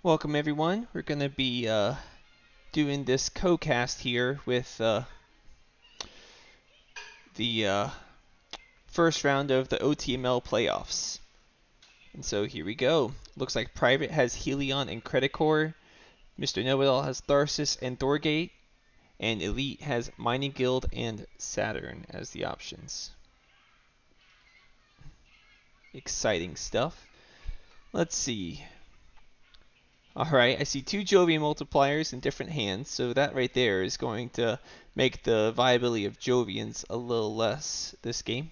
Welcome everyone. We're going to be doing this co-cast here with the first round of the OTML Playoffs. And so here we go. Looks like Private has Helion and Credicore. Mr. Know-It-All has Tharsis and Thorgate. And Elite has Mining Guild and Saturn as the options. Exciting stuff. Let's see. Alright, I see two Jovian multipliers in different hands, so that right there is going to make the viability of Jovians a little less this game.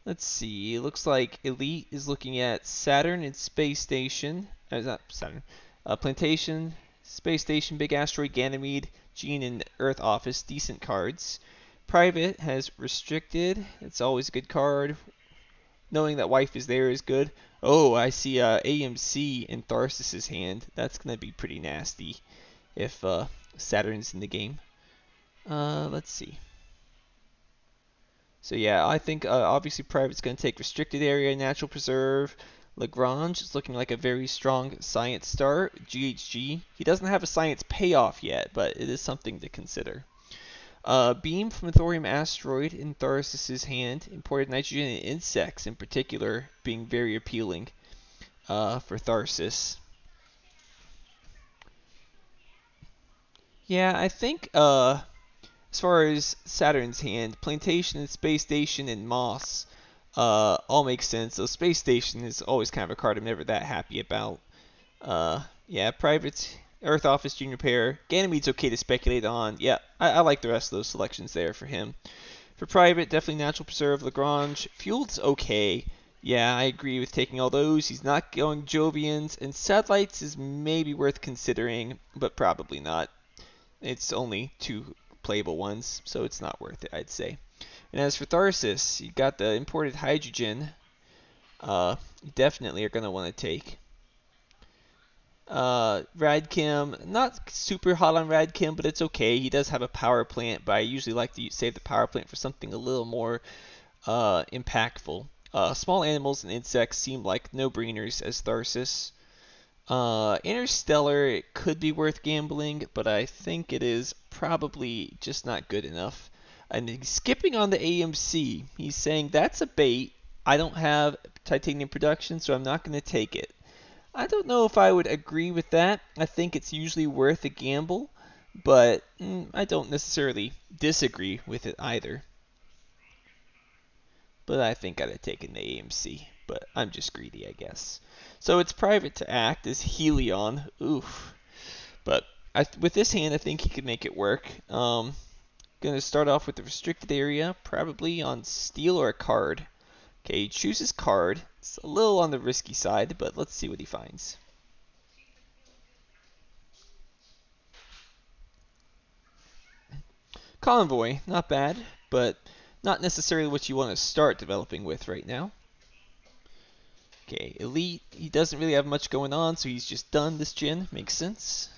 Let's see, it looks like Elite is looking at Saturn and Space Station, not Saturn, Plantation, Space Station, Big Asteroid, Ganymede, Gene, and Earth Office, decent cards. Private has Restricted, it's always a good card. Knowing that Wife is there is good. Oh, I see AMC in Tharsis' hand. That's going to be pretty nasty if Saturn's in the game. Let's see. So yeah, I think obviously Private's going to take Restricted Area, Natural Preserve. Lagrange is looking like a very strong science start. GHG. He doesn't have a science payoff yet, but it is something to consider. Beam from a thorium asteroid in Tharsis' hand. Imported nitrogen and insects in particular being very appealing for Tharsis. Yeah, I think as far as Saturn's hand, Plantation and Space Station and Moss all make sense. So Space Station is always kind of a card I'm never that happy about. Yeah, Private's Earth Office, Junior Pair. Ganymede's okay to speculate on. Yeah, I like the rest of those selections there for him. For Private, definitely Natural Preserve, Lagrange. Fueled's okay. Yeah, I agree with taking all those. He's not going Jovians, and Satellites is maybe worth considering, but probably not. It's only two playable ones, so it's not worth it, I'd say. And as for Tharsis, you got the imported hydrogen. You definitely are going to want to take. Radchem, not super hot on Radchem, but it's okay. He does have a power plant, but I usually like to save the power plant for something a little more impactful. Small animals and insects seem like no-brainers as Tharsis. Interstellar, it could be worth gambling, but I think it is probably just not good enough. And he's skipping on the AMC. He's saying that's a bait. I don't have titanium production, so I'm not going to take it. I don't know if I would agree with that. I think it's usually worth a gamble, but I don't necessarily disagree with it either. But I think I'd have taken the AMC, but I'm just greedy, I guess. So it's Private to act as Helion. Oof. But with this hand, I think he could make it work. Going to start off with the restricted area, probably on steel or a card. Okay, he chooses card. It's a little on the risky side, but let's see what he finds. Convoy, not bad, but not necessarily what you want to start developing with right now. Okay, Elite, he doesn't really have much going on, so he's just done this gen. Makes sense.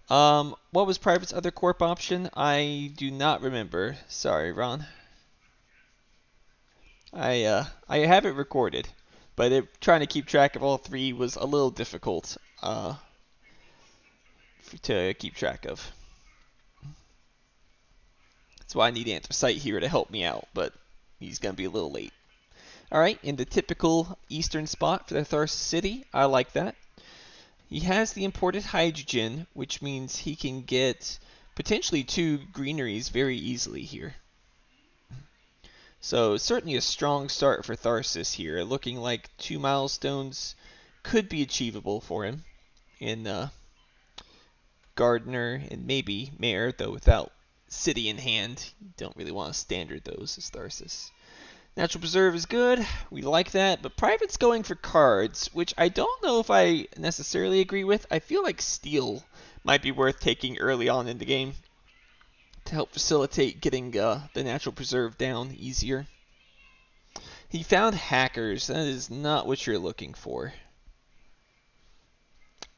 What was Private's other corp option? I do not remember. Sorry, Ron. I have it recorded, but trying to keep track of all three was a little difficult to keep track of. That's why I need Anthracite here to help me out, but he's going to be a little late. Alright, in the typical eastern spot for the Tharsis City, I like that. He has the imported hydrogen, which means he can get potentially two greeneries very easily here. So certainly a strong start for Tharsis here, looking like 2 milestones could be achievable for him in Gardener and maybe Mayor, though without City in hand. You don't really want to standard those as Tharsis. Natural Preserve is good. We like that. But Private's going for cards, which I don't know if I necessarily agree with. I feel like Steel might be worth taking early on in the game to help facilitate getting the Natural Preserve down easier. He found Hackers. That is not what you're looking for.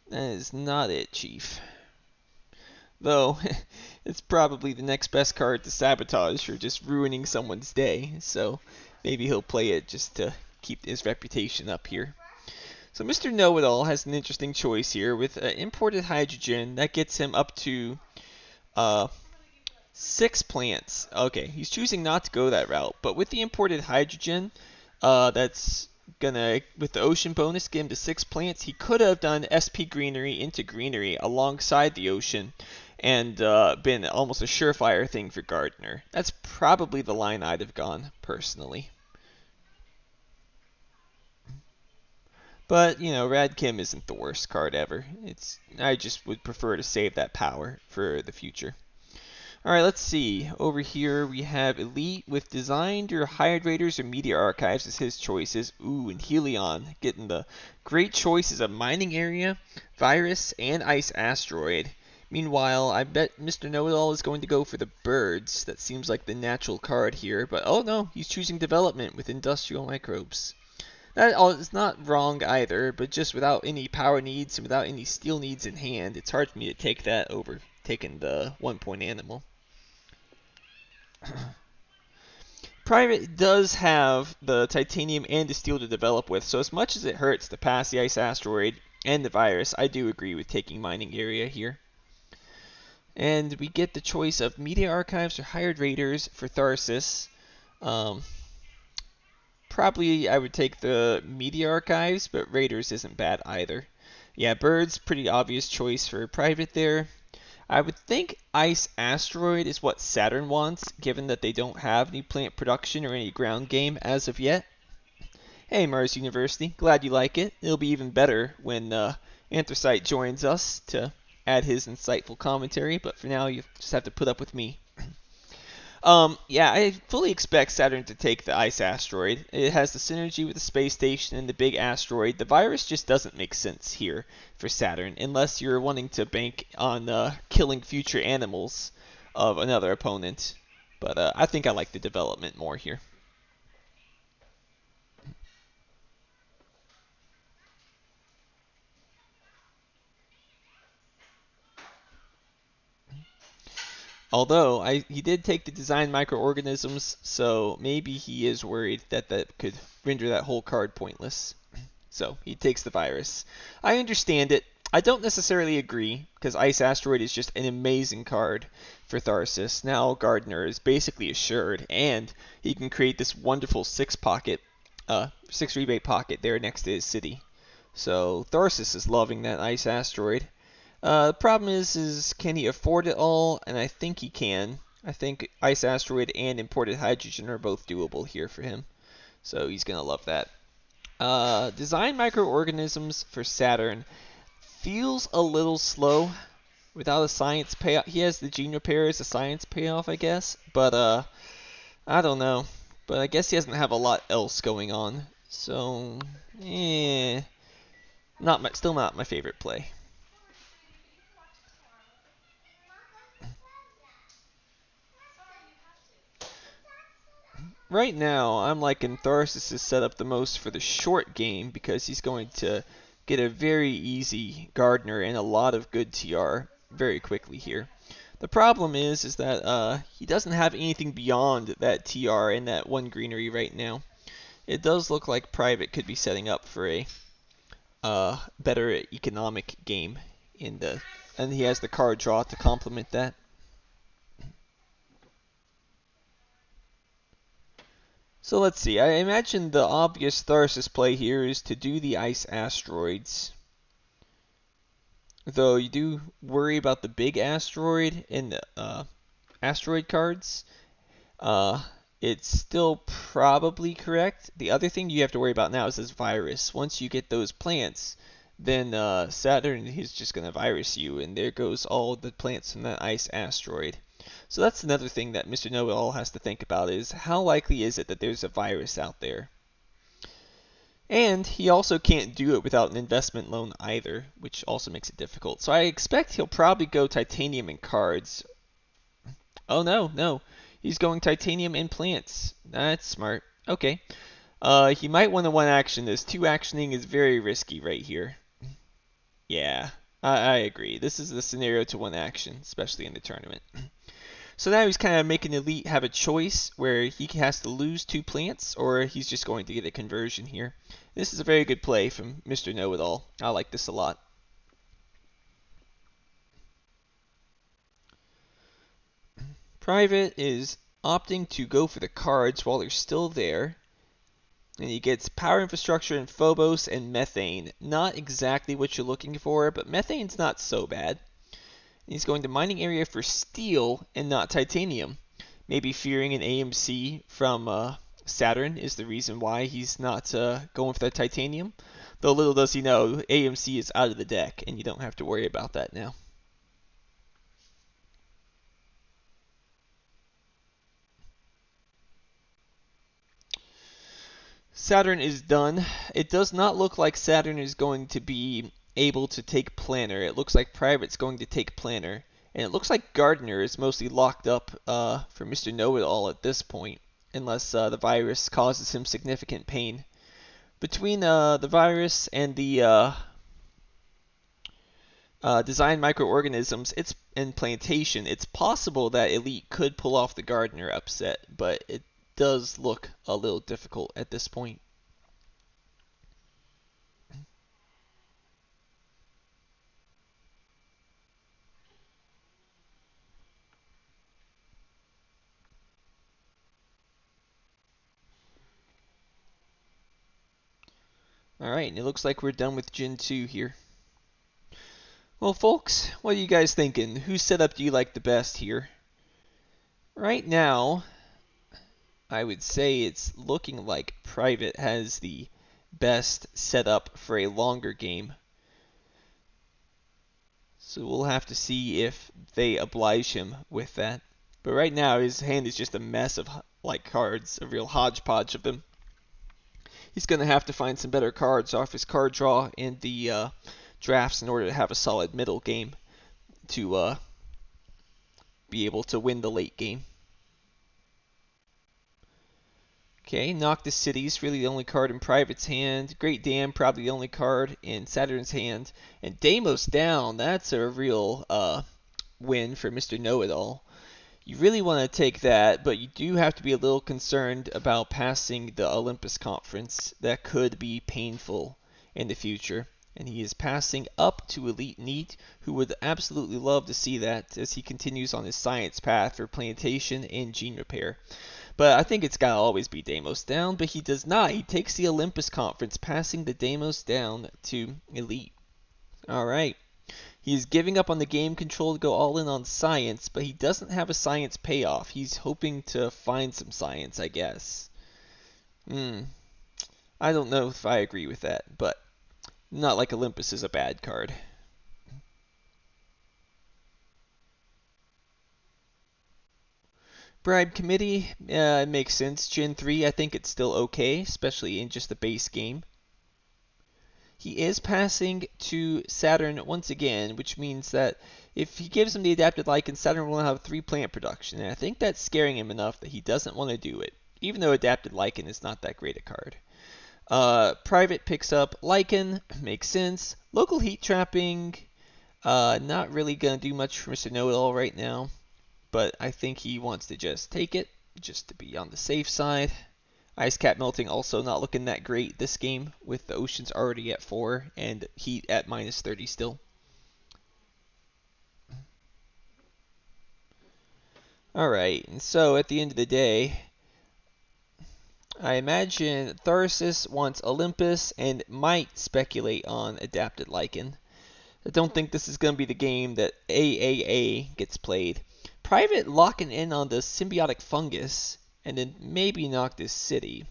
That is not it, Chief. Though, it's probably the next best card to Sabotage for just ruining someone's day. So maybe he'll play it just to keep his reputation up here. So Mr. Know-It-All has an interesting choice here with imported hydrogen. That gets him up to 6 plants. Okay, he's choosing not to go that route, but with the imported hydrogen, that's gonna, with the ocean bonus, get him to 6 plants. He could have done SP greenery into greenery alongside the ocean and been almost a surefire thing for Gardner. That's probably the line I'd have gone, personally. But, you know, Rad Kim isn't the worst card ever. I just would prefer to save that power for the future. Alright, let's see. Over here we have Elite with Designed or Hydrators or Media Archives as his choices. Ooh, and Helion getting the great choices of Mining Area, Virus, and Ice Asteroid. Meanwhile, I bet Mr. Know-It-All is going to go for the Birds. That seems like the natural card here, but oh no, he's choosing Development with Industrial Microbes. That is not wrong either, but just without any power needs and without any steel needs in hand, it's hard for me to take that over taking the 1-point animal. Private does have the titanium and the steel to develop with, so as much as it hurts to pass the Ice Asteroid and the Virus, I do agree with taking Mining Area here. And we get the choice of Media Archives or Hired Raiders for Tharsis. Probably I would take the Media Archives, but Raiders isn't bad either. Yeah, Birds, pretty obvious choice for Private there. I would think Ice Asteroid is what Saturn wants, given that they don't have any plant production or any ground game as of yet. Hey, Mars University, glad you like it. It'll be even better when Anthracite joins us to add his insightful commentary, but for now you just have to put up with me. Yeah, I fully expect Saturn to take the Ice Asteroid. It has the synergy with the space station and the big asteroid. The Virus just doesn't make sense here for Saturn, unless you're wanting to bank on killing future animals of another opponent. But I think I like the development more here. Although, he did take the design microorganisms, so maybe he is worried that that could render that whole card pointless. So, he takes the Virus. I understand it. I don't necessarily agree, because Ice Asteroid is just an amazing card for Tharsis. Now Gardner is basically assured, and he can create this wonderful 6 rebate pocket there next to his city. So, Tharsis is loving that Ice Asteroid. The problem is can he afford it all? And I think he can. I think Ice Asteroid and Imported Hydrogen are both doable here for him. So he's going to love that. Design Microorganisms for Saturn feels a little slow without a science payoff. He has the gene repair as a science payoff, I guess. But I don't know. But I guess he doesn't have a lot else going on. So, still not my favorite play. Right now, I'm liking Tharsis' setup the most for the short game because he's going to get a very easy Gardner and a lot of good TR very quickly here. The problem is that he doesn't have anything beyond that TR and that 1 greenery right now. It does look like Private could be setting up for a better economic game and he has the card draw to complement that. So let's see, I imagine the obvious Tharsis play here is to do the Ice Asteroids. Though you do worry about the big asteroid in the asteroid cards. It's still probably correct. The other thing you have to worry about now is this Virus. Once you get those plants, then Saturn is just going to virus you, and there goes all the plants from that Ice Asteroid. So that's another thing that Mr. Know-It-All has to think about is how likely is it that there's a virus out there? And he also can't do it without an investment loan either, which also makes it difficult. So I expect he'll probably go titanium and cards. Oh no. He's going titanium and plants. That's smart. Okay. He might want to 1 action this. 2 actioning is very risky right here. Yeah, I agree. This is the scenario to 1 action, especially in the tournament. So now he's kind of making Elite have a choice where he has to lose 2 plants or he's just going to get a conversion here. This is a very good play from Mr. Know-It-All. I like this a lot. Private is opting to go for the cards while they're still there. And he gets power infrastructure and Phobos and methane. Not exactly what you're looking for, but methane's not so bad. He's going to mining area for steel and not titanium. Maybe fearing an AMC from Saturn is the reason why he's not going for that titanium. Though little does he know, AMC is out of the deck, and you don't have to worry about that now. Saturn is done. It does not look like Saturn is going to be able to take Planner. It looks like Private's going to take Planner. And it looks like Gardner is mostly locked up for Mr. Know-It-All at this point, unless the virus causes him significant pain. Between the virus and the design microorganisms and plantation, it's possible that Elite could pull off the Gardner upset, but it does look a little difficult at this point. Alright, and it looks like we're done with Gen 2 here. Well, folks, what are you guys thinking? Whose setup do you like the best here? Right now, I would say it's looking like Private has the best setup for a longer game. So we'll have to see if they oblige him with that. But right now, his hand is just a mess of cards, a real hodgepodge of them. He's going to have to find some better cards off his card draw in the drafts in order to have a solid middle game to be able to win the late game. Okay, Noctis City's really the only card in Private's hand. Great Dam, probably the only card in Saturn's hand. And Deimos down, that's a real win for Mr. Know-It-All. You really want to take that, but you do have to be a little concerned about passing the Olympus Conference. That could be painful in the future. And he is passing up to Elite Neat, who would absolutely love to see that as he continues on his science path for plantation and gene repair. But I think it's got to always be Deimos down, but he does not. He takes the Olympus Conference, passing the Deimos down to Elite. Alright. He's giving up on the game control to go all in on science, but he doesn't have a science payoff. He's hoping to find some science, I guess. I don't know if I agree with that, but not like Olympus is a bad card. Bribe Committee, it makes sense. Gen 3, I think it's still okay, especially in just the base game. He is passing to Saturn once again, which means that if he gives him the Adapted Lichen, Saturn will have 3 plant production, and I think that's scaring him enough that he doesn't want to do it, even though Adapted Lichen is not that great a card. Private picks up Lichen, makes sense. Local Heat Trapping, not really going to do much for Mr. Know-It-All right now, but I think he wants to just take it, just to be on the safe side. Ice Cap Melting also not looking that great this game, with the oceans already at 4 and heat at minus 30 still. Alright, and so at the end of the day, I imagine Tharsis wants Olympus and might speculate on Adapted Lichen. I don't think this is going to be the game that AAA gets played. Private locking in on the Symbiotic Fungus, and then maybe Noctis City.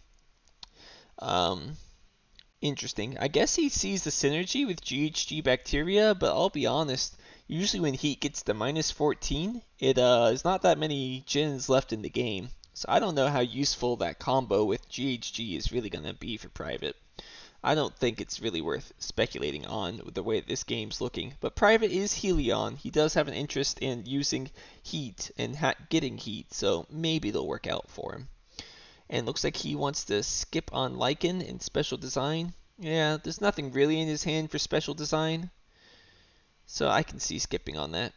Interesting. I guess he sees the synergy with GHG bacteria, but I'll be honest, usually when heat gets to minus 14, it is not that many gens left in the game. So I don't know how useful that combo with GHG is really going to be for Private. I don't think it's really worth speculating on with the way this game's looking. But Private is Helion. He does have an interest in using heat and getting heat, so maybe they'll work out for him. And looks like he wants to skip on Lichen in special design. Yeah, there's nothing really in his hand for special design, so I can see skipping on that.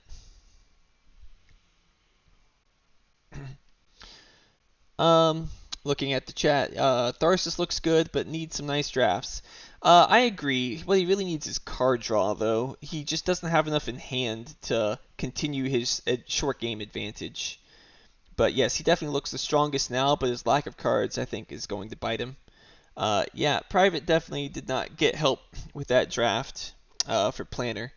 Um, Looking at the chat, Tharsis looks good, but needs some nice drafts. I agree. What he really needs is card draw, though. He just doesn't have enough in hand to continue his short game advantage. But yes, he definitely looks the strongest now, but his lack of cards, I think, is going to bite him. Yeah, Private definitely did not get help with that draft for Planner.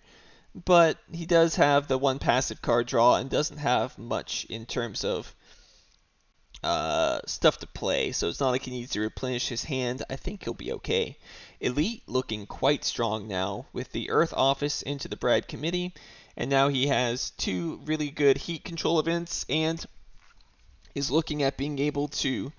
But he does have the one passive card draw and doesn't have much in terms of stuff to play, so it's not like he needs to replenish his hand. I think he'll be okay. Elite looking quite strong now with the Earth Office into the Brad Committee, and now he has two really good heat control events and is looking at being able to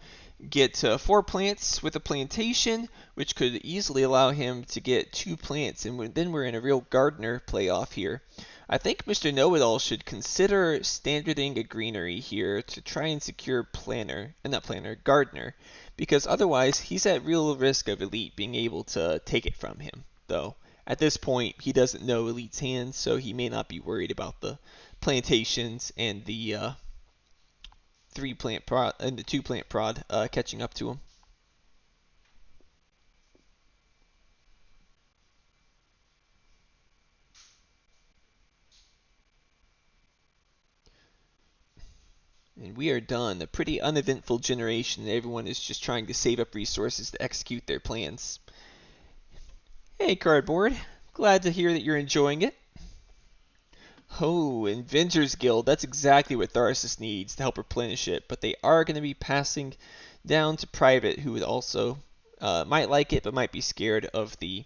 get 4 plants with a plantation, which could easily allow him to get 2 plants, and then we're in a real gardener playoff here. I think Mr. Know-It-All should consider standarding a greenery here to try and secure gardener, because otherwise he's at real risk of Elite being able to take it from him, though. At this point, he doesn't know Elite's hands, so he may not be worried about the plantations and the 3-plant prod and the 2-plant prod catching up to him. And we are done. A pretty uneventful generation. Everyone is just trying to save up resources to execute their plans. Hey, Cardboard. Glad to hear that you're enjoying it. Oh, Inventors Guild. That's exactly what Tharsis needs to help replenish it. But they are going to be passing down to Private, who would also might like it, but might be scared of the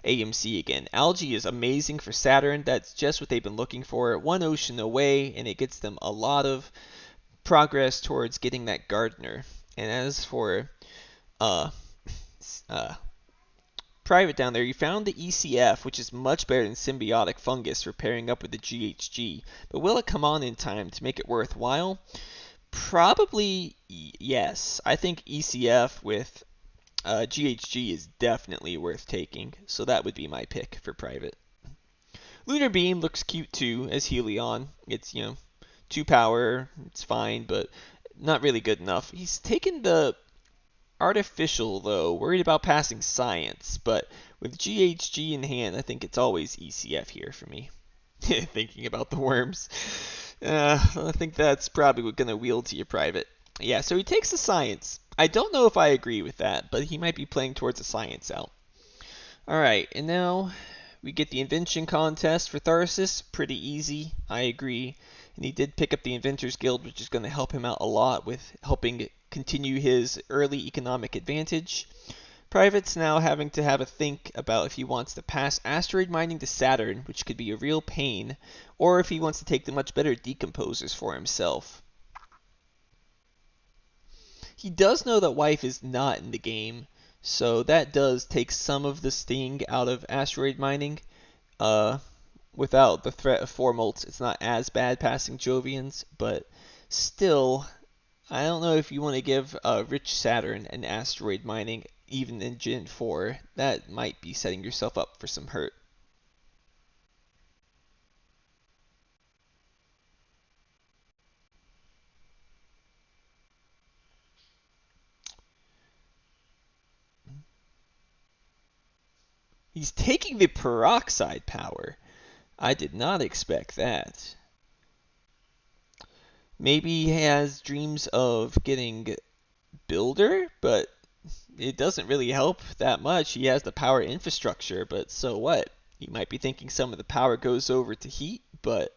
AMC again. Algae is amazing for Saturn. That's just what they've been looking for. One ocean away, and it gets them a lot of progress towards getting that gardener. And as for Private down there, you found the ECF, which is much better than symbiotic fungus for pairing up with the GHG. But will it come on in time to make it worthwhile? Probably yes. I think ECF with GHG is definitely worth taking, so that would be my pick for Private. Lunar Beam looks cute too as Helion. It's, 2 power, it's fine, but not really good enough. He's taken the Artificial, though, worried about passing Science, but with GHG in hand, I think it's always ECF here for me. Thinking about the worms. I think that's probably going to wield to your Private. Yeah, so he takes the Science. I don't know if I agree with that, but he might be playing towards a Science out. Alright, and now we get the Invention Contest for Tharsis. Pretty easy, I agree. And he did pick up the Inventors Guild, which is going to help him out a lot with helping continue his early economic advantage. Private's now having to have a think about if he wants to pass asteroid mining to Saturn, which could be a real pain, or if he wants to take the much better decomposers for himself. He does know that Wife is not in the game, so that does take some of the sting out of asteroid mining. Without the threat of 4 molts, it's not as bad passing Jovians, but still, I don't know if you want to give Rich Saturn an asteroid mining, even in Gen 4. That might be setting yourself up for some hurt. He's taking the peroxide power. I did not expect that. Maybe he has dreams of getting Builder, but it doesn't really help that much. He has the power infrastructure, but so what? He might be thinking some of the power goes over to heat, but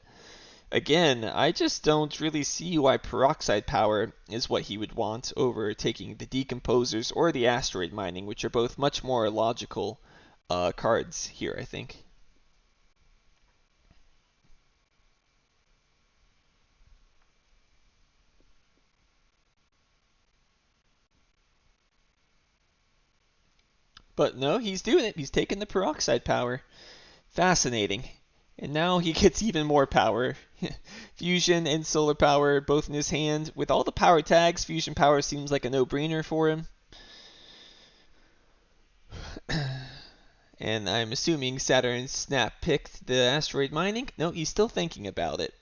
again, I just don't really see why peroxide power is what he would want over taking the decomposers or the asteroid mining, which are both much more logical cards here, I think. But no, he's doing it. He's taking the peroxide power. Fascinating. And now he gets even more power. Fusion and solar power both in his hand. With all the power tags, fusion power seems like a no-brainer for him. And I'm assuming Saturn snap picked the asteroid mining. No, he's still thinking about it.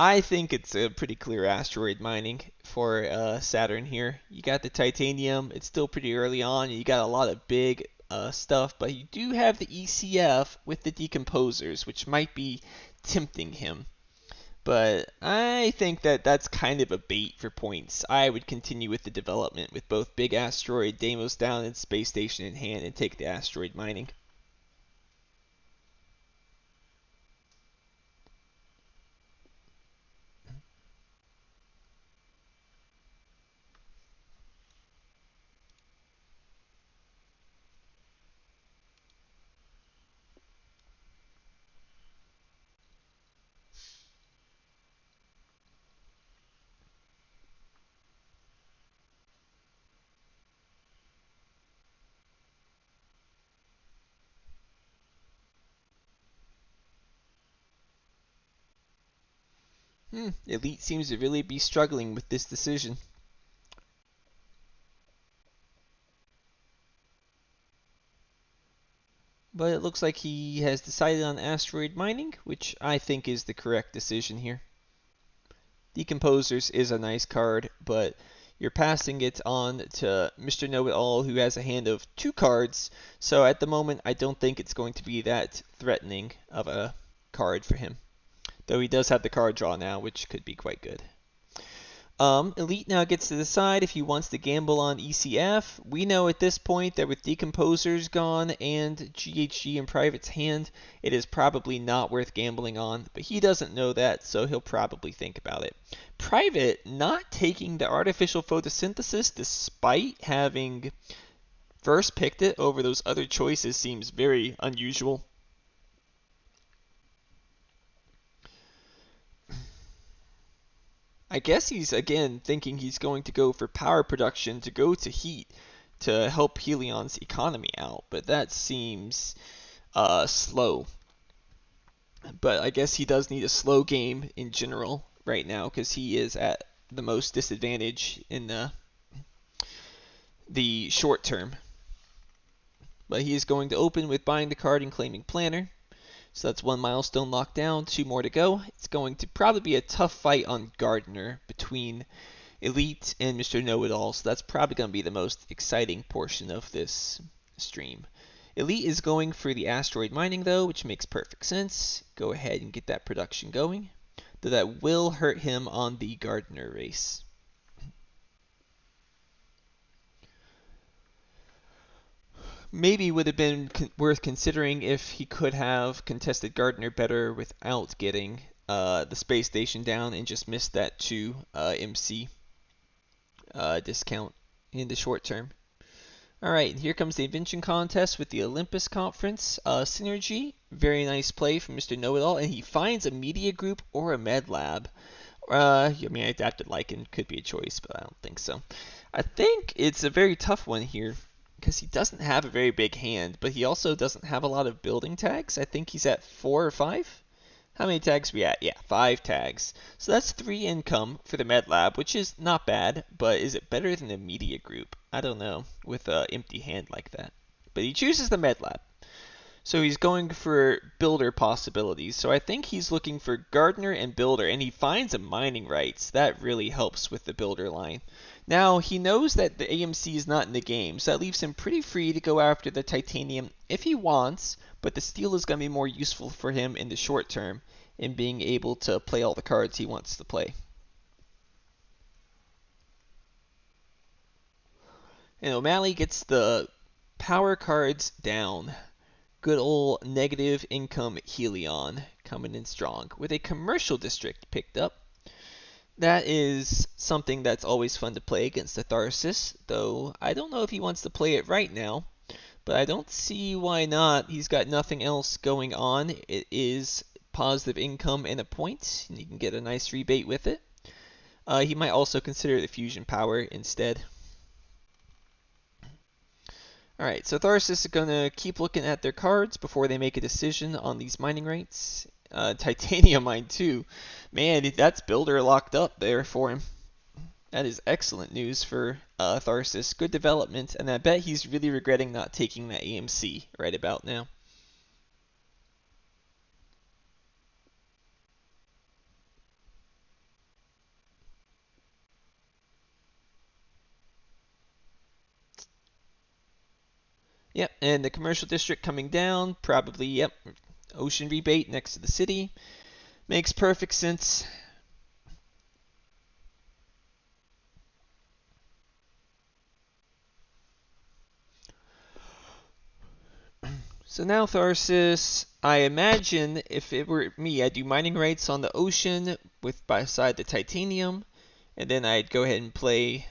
I think it's a pretty clear asteroid mining for Saturn here. You got the titanium. It's still pretty early on. You got a lot of big stuff, but you do have the ECF with the decomposers, which might be tempting him. But I think that that's kind of a bait for points. I would continue with the development with both big asteroid, Deimos down, and space station in hand, and take the asteroid mining. Elite seems to really be struggling with this decision. But it looks like he has decided on asteroid mining, which I think is the correct decision here. Decomposers is a nice card, but you're passing it on to Mr. Know-It-All, who has a hand of 2 cards, so at the moment I don't think it's going to be that threatening of a card for him. Though he does have the card draw now, which could be quite good. Elite now gets to decide if he wants to gamble on ECF. We know at this point that with Decomposers gone and GHG in Private's hand, it is probably not worth gambling on, but he doesn't know that, so he'll probably think about it. Private not taking the artificial photosynthesis despite having first picked it over those other choices seems very unusual. I guess he's again thinking he's going to go for power production to go to heat to help Helion's economy out, but that seems slow. But I guess he does need a slow game in general right now because he is at the most disadvantage in the short term. But he is going to open with buying the card and claiming Planner. So that's 1 milestone locked down, 2 more to go. It's going to probably be a tough fight on Gardner between Elite and Mr. Know-It-All, so that's probably going to be the most exciting portion of this stream. Elite is going for the asteroid mining though, which makes perfect sense. Go ahead and get that production going. Though that will hurt him on the Gardner race. Maybe would have been worth considering if he could have contested Gardner better without getting the space station down and just missed that 2 MC discount in the short term. Alright, here comes the invention contest with the Olympus Conference. Synergy, very nice play from Mr. Know-It-All, and he finds a media group or a med lab. I mean, adapted lichen could be a choice, but I don't think so. I think it's a very tough one here because he doesn't have a very big hand, but he also doesn't have a lot of building tags. I think he's at 4 or 5. How many tags are we at? Yeah, 5 tags. So that's 3 income for the med lab, which is not bad, but is it better than the media group? I don't know, with an empty hand like that. But he chooses the med lab. So he's going for builder possibilities. So I think he's looking for Gardner and builder, and he finds a mining rights. That really helps with the builder line. Now, he knows that the AMC is not in the game, so that leaves him pretty free to go after the titanium if he wants, but the steel is going to be more useful for him in the short term in being able to play all the cards he wants to play. And O'Malley gets the power cards down. Good old negative income Helion coming in strong with a commercial district picked up. That is something that's always fun to play against the Tharsis, though I don't know if he wants to play it right now, but I don't see why not. He's got nothing else going on. It is positive income and a point, and you can get a nice rebate with it. He might also consider the fusion power instead. Alright, so Tharsis is going to keep looking at their cards before they make a decision on these mining rates. Titanium mine too. Man, that's builder locked up there for him. That is excellent news for Tharsis. Good development, and I bet he's really regretting not taking that AMC right about now. Yep, and the commercial district coming down, probably, yep, ocean rebate next to the city. Makes perfect sense. So now Tharsis, I imagine if it were me, I'd do mining rights on the ocean with beside the titanium, and then I'd go ahead and play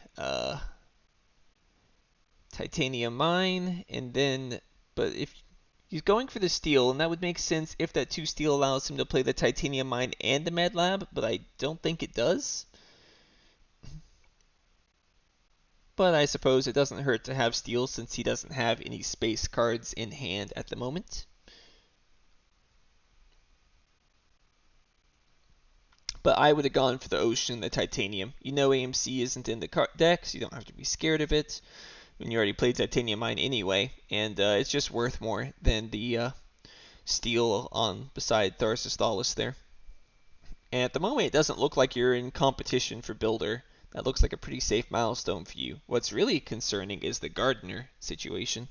titanium mine, and then, but if he's going for the steel, and that would make sense if that 2 steel allows him to play the titanium mine and the med lab, but I don't think it does. But I suppose it doesn't hurt to have steel since he doesn't have any space cards in hand at the moment. But I would have gone for the ocean and the titanium. You know AMC isn't in the deck, so you don't have to be scared of it. When you already played titanium mine anyway, and it's just worth more than the steel on beside Tharsis Thalas there. And at the moment, it doesn't look like you're in competition for builder. That looks like a pretty safe milestone for you. What's really concerning is the gardener situation.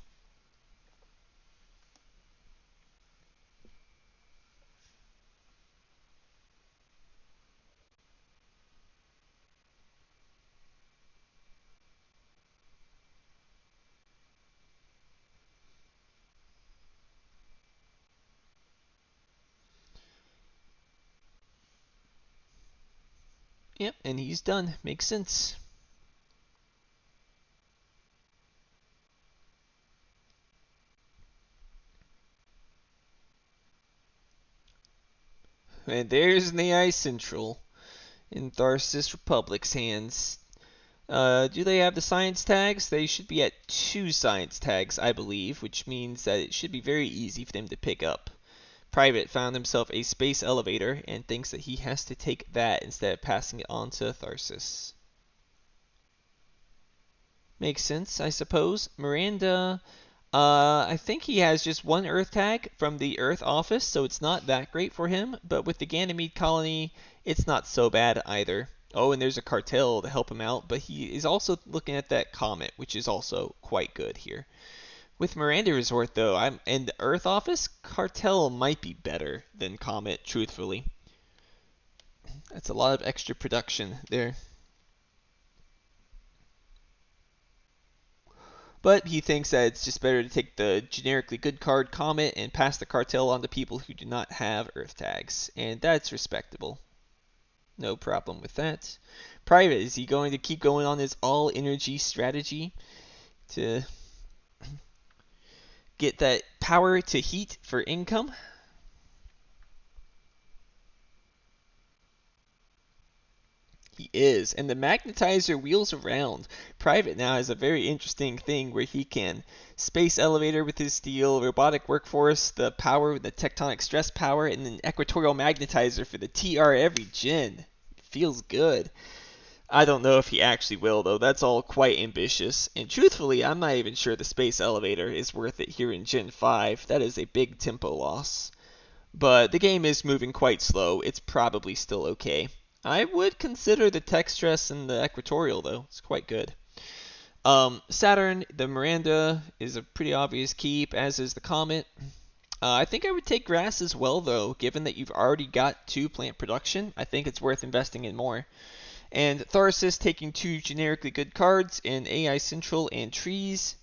Yep, and he's done. Makes sense. And there's an AI Central in Tharsis Republic's hands. Do they have the science tags? They should be at 2 science tags, I believe, which means that it should be very easy for them to pick up. Private found himself a space elevator and thinks that he has to take that instead of passing it on to Tharsis. Makes sense, I suppose. Miranda, I think he has just 1 Earth tag from the Earth office, so it's not that great for him. But with the Ganymede colony, it's not so bad either. Oh, and there's a cartel to help him out, but he is also looking at that comet, which is also quite good here. With Miranda Resort, though, I'm in the Earth office, cartel might be better than comet, truthfully. That's a lot of extra production there. But he thinks that it's just better to take the generically good card Comet and pass the cartel on to people who do not have Earth tags. And that's respectable. No problem with that. Private, is he going to keep going on his all energy strategy to get that power to heat for income? He is, and the magnetizer wheels around. Private now has a very interesting thing where he can space elevator with his steel, robotic workforce, the power, the tectonic stress power, and an equatorial magnetizer for the TR every gen. Feels good. I don't know if he actually will, though. That's all quite ambitious. And truthfully, I'm not even sure the space elevator is worth it here in Gen 5. That is a big tempo loss. But the game is moving quite slow. It's probably still okay. I would consider the tech stress and the equatorial, though. It's quite good. Saturn, the Miranda is a pretty obvious keep, as is the Comet. I think I would take grass as well, though, given that you've already got 2 plant production. I think it's worth investing in more. And Tharsis taking 2 generically good cards in AI Central and Trees.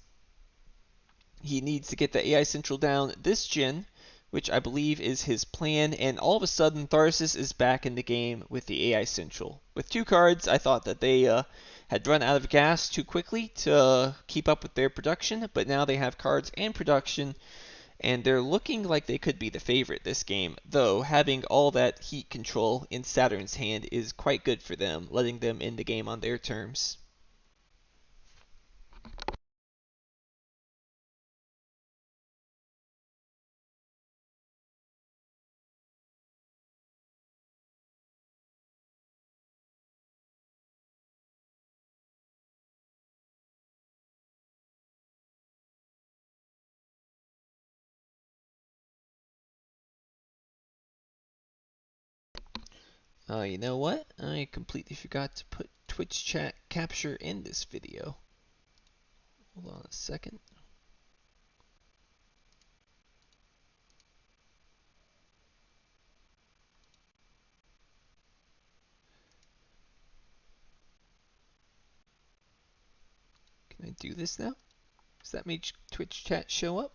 He needs to get the AI Central down this gen, which I believe is his plan, and all of a sudden Tharsis is back in the game with the AI Central. With 2 cards, I thought that they had run out of gas too quickly to keep up with their production, but now they have cards and production, and they're looking like they could be the favorite this game, though having all that heat control in Saturn's hand is quite good for them, letting them in the game on their terms. You know what? I completely forgot to put Twitch chat capture in this video. Hold on a second. Can I do this now? Does that make Twitch chat show up?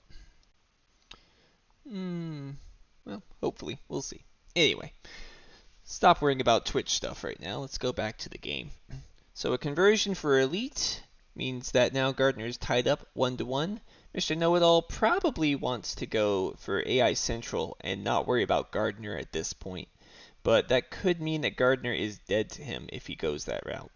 Well, hopefully. We'll see. Anyway, stop worrying about Twitch stuff right now. Let's go back to the game. So a conversion for Elite means that now Gardner is tied up 1-1. Mr. Know-It-All probably wants to go for AI Central and not worry about Gardner at this point. But that could mean that Gardner is dead to him if he goes that route.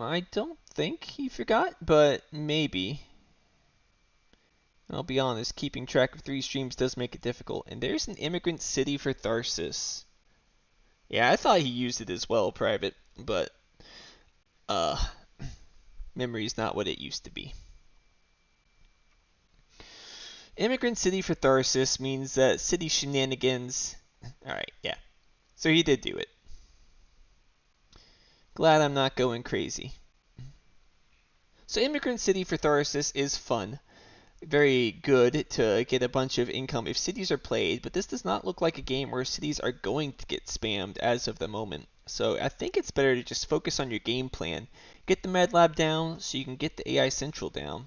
I don't think he forgot, but maybe. I'll be honest, keeping track of 3 streams does make it difficult. And there's an immigrant city for Tharsis. Yeah, I thought he used it as well, private, but memory's not what it used to be. Immigrant city for Tharsis means that city shenanigans. Alright, yeah. So he did do it. Glad I'm not going crazy. So immigrant city for Tharsis is fun. Very good to get a bunch of income if cities are played, but this does not look like a game where cities are going to get spammed as of the moment. So I think it's better to just focus on your game plan. Get the Med Lab down so you can get the AI Central down.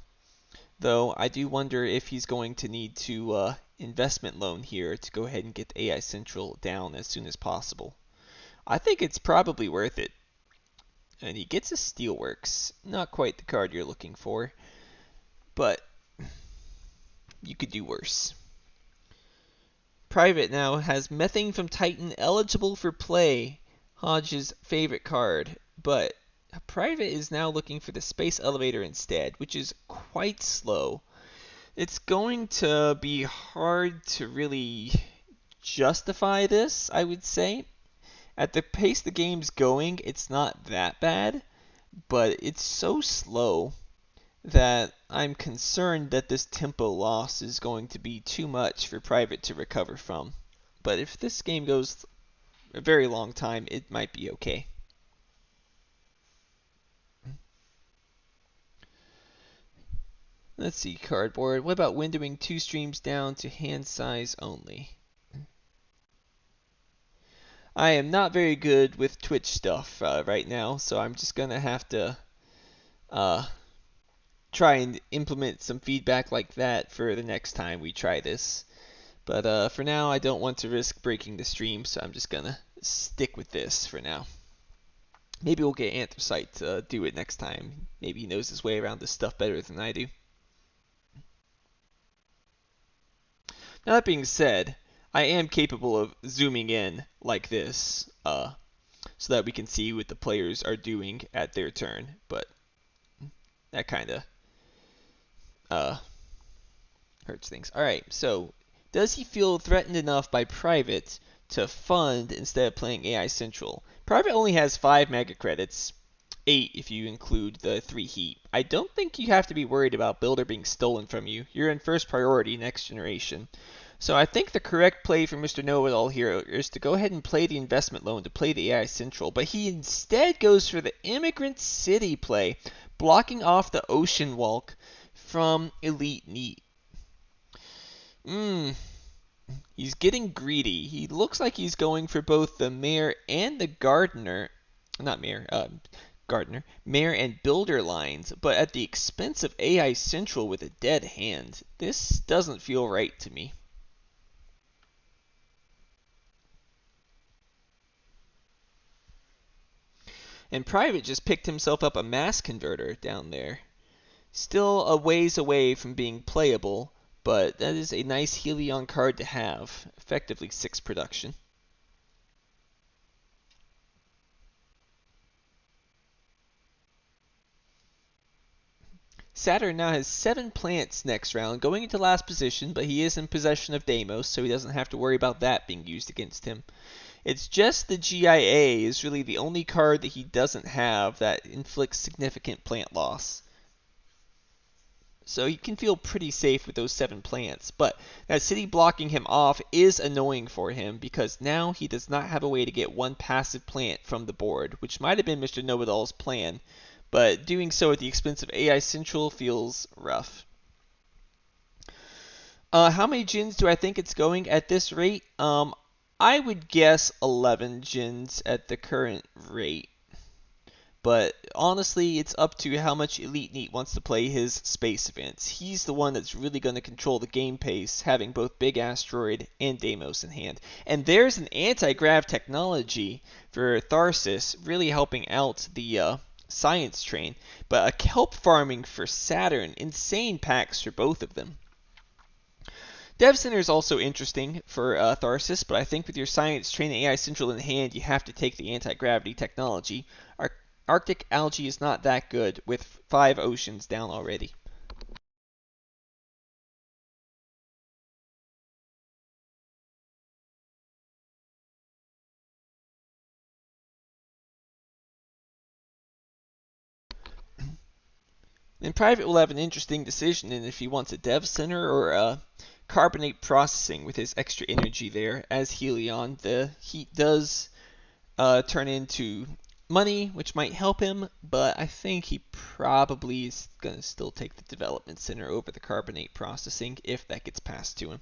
Though I do wonder if he's going to need to investment loan here to go ahead and get the AI Central down as soon as possible. I think it's probably worth it. And he gets a Steelworks. Not quite the card you're looking for, but you could do worse. Private now has Methane from Titan eligible for play, Hodge's favorite card, but Private is now looking for the Space Elevator instead, which is quite slow. It's going to be hard to really justify this, I would say. At the pace the game's going, it's not that bad, but it's so slow that I'm concerned that this tempo loss is going to be too much for Private to recover from. But if this game goes a very long time, it might be okay. Let's see, cardboard. What about windowing 2 streams down to hand size only? I am not very good with Twitch stuff right now, so I'm just going to have to try and implement some feedback like that for the next time we try this. But for now, I don't want to risk breaking the stream, so I'm just going to stick with this for now. Maybe we'll get Anthracite to do it next time. Maybe he knows his way around this stuff better than I do. Now that being said, I am capable of zooming in like this, so that we can see what the players are doing at their turn, but that kind of hurts things. Alright, so does he feel threatened enough by Private to fund instead of playing AI Central? Private only has 5 mega credits, 8 if you include the 3 heat. I don't think you have to be worried about Builder being stolen from you. You're in first priority next generation. So I think the correct play for Mr. Know-It-All here is to go ahead and play the investment loan to play the AI Central, but he instead goes for the Immigrant City play, blocking off the Ocean Walk from Elite Neat. He's getting greedy. He looks like he's going for both the Mayor and the Gardener. Not Mayor, Gardener. Mayor and Builder lines, but at the expense of AI Central with a dead hand. This doesn't feel right to me. And Private just picked himself up a mass converter down there. Still a ways away from being playable, but that is a nice Helion card to have. Effectively 6 production. Saturn now has 7 plants next round, going into last position, but he is in possession of Deimos, so he doesn't have to worry about that being used against him. It's just the GIA is really the only card that he doesn't have that inflicts significant plant loss. So he can feel pretty safe with those 7 plants, but that city blocking him off is annoying for him because now he does not have a way to get 1 passive plant from the board, which might have been Mr. Know-It-All's plan, but doing so at the expense of AI Central feels rough. How many gens do I think it's going at this rate? I would guess 11 gens at the current rate. But honestly, it's up to how much Elite Neat wants to play his space events. He's the one that's really going to control the game pace, having both Big Asteroid and Deimos in hand. And there's an anti-grav technology for Tharsis, really helping out the science train. But a kelp farming for Saturn, insane packs for both of them. Dev Center is also interesting for Tharsis, but I think with your Science Train and AI Central in hand, you have to take the anti-gravity technology. Arctic algae is not that good with 5 oceans down already. And Private will have an interesting decision in if he wants a Dev Center or a carbonate processing with his extra energy there. As Helion, the heat does turn into money, which might help him, but I think he probably is going to still take the development center over the carbonate processing if that gets passed to him.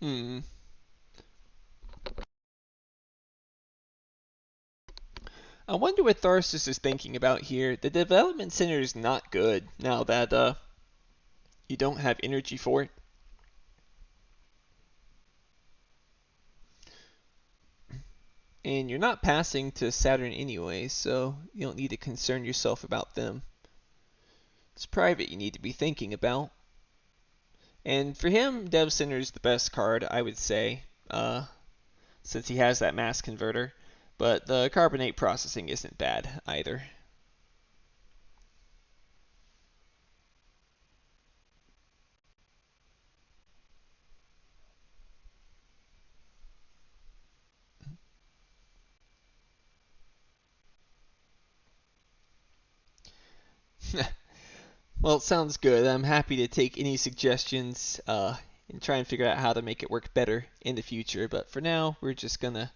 Hmm. I wonder what Tharsis is thinking about here. The development center is not good now that you don't have energy for it. And you're not passing to Saturn anyway, so you don't need to concern yourself about them. It's private you need to be thinking about. And for him, Dev Center is the best card, I would say, since he has that mass converter. But the carbonate processing isn't bad either. Well, it sounds good. I'm happy to take any suggestions and try and figure out how to make it work better in the future. But for now, we're just going to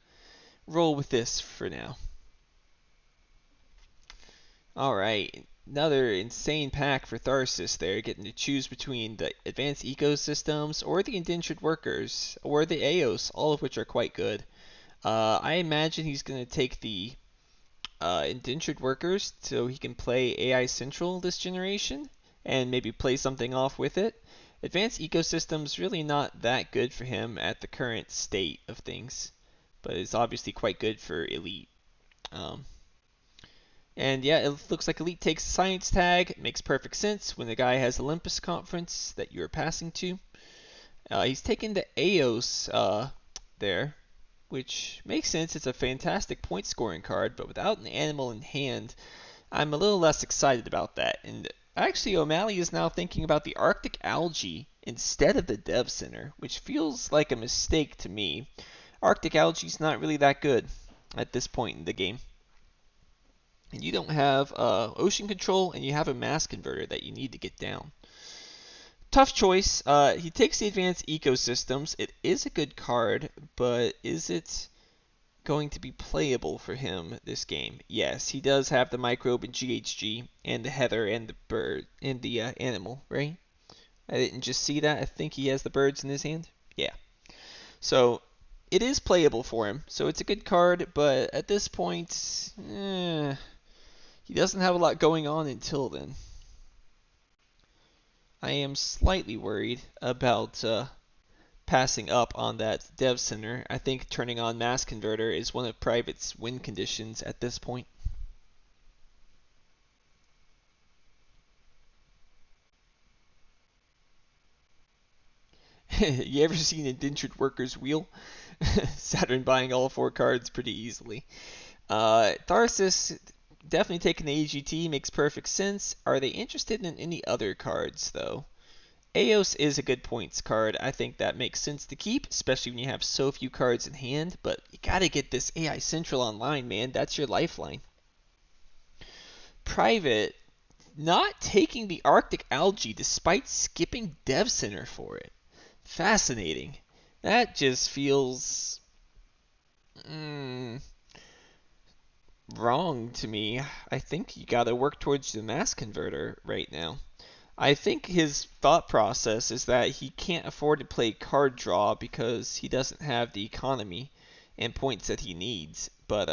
roll with this for now. Alright, another insane pack for Tharsis there, getting to choose between the advanced ecosystems or the indentured workers or the Eos, all of which are quite good. I imagine he's going to take the indentured workers so he can play AI Central this generation and maybe play something off with it. Advanced ecosystems really not that good for him at the current state of things, but it's obviously quite good for Elite. Um, and yeah, it looks like Elite takes Science Tag. It makes perfect sense when the guy has Olympus Conference that you're passing to. He's taken the Eos there, which makes sense. It's a fantastic point scoring card, but without an animal in hand, I'm a little less excited about that. And actually, O'Malley is now thinking about the Arctic algae instead of the Dev Center, which feels like a mistake to me. Arctic algae's not really that good at this point in the game. And you don't have ocean control, and you have a mass converter that you need to get down. Tough choice. He takes the advanced ecosystems. It is a good card, but is it going to be playable for him this game? Yes, he does have the microbe and GHG, and the heather and the bird and the animal, right? I didn't just see that. I think he has the birds in his hand. Yeah. So it is playable for him. So it's a good card, but at this point, he doesn't have a lot going on until then. I am slightly worried about passing up on that dev center. I think turning on mass converter is one of Private's win conditions at this point. You ever seen Indentured Workers Wheel? Saturn buying all 4 cards pretty easily. Tharsis definitely taking the AGT makes perfect sense. Are they interested in any other cards though? Eos is a good points card. I think that makes sense to keep, especially when you have so few cards in hand, but you gotta get this AI Central online, man. That's your lifeline. Private, not taking the Arctic Algae despite skipping Dev Center for it. Fascinating. That just feels wrong to me. I think you gotta work towards the mass converter right now. I think his thought process is that he can't afford to play card draw because he doesn't have the economy and points that he needs. But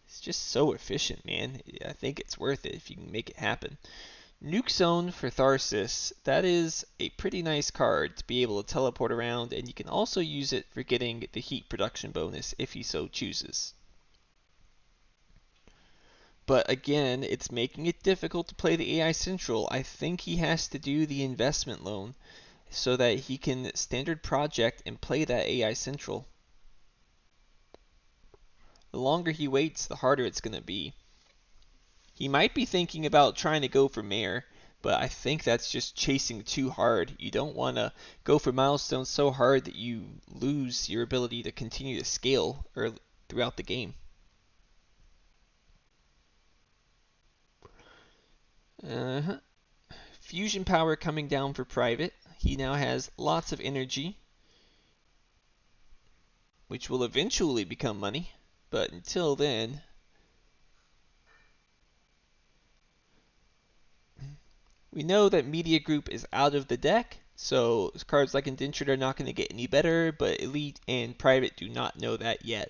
it's just so efficient, man. I think it's worth it if you can make it happen. Nuke Zone for Tharsis. That is a pretty nice card to be able to teleport around, and you can also use it for getting the heat production bonus if he so chooses. But again, it's making it difficult to play the AI Central. I think he has to do the investment loan so that he can standard project and play that AI Central. The longer he waits, the harder it's going to be. He might be thinking about trying to go for Mayor, but I think that's just chasing too hard. You don't want to go for milestones so hard that you lose your ability to continue to scale throughout the game. Fusion power coming down for Private. He now has lots of energy, which will eventually become money, but until then, we know that Media Group is out of the deck, so cards like Indentured are not going to get any better, but Elite and Private do not know that yet,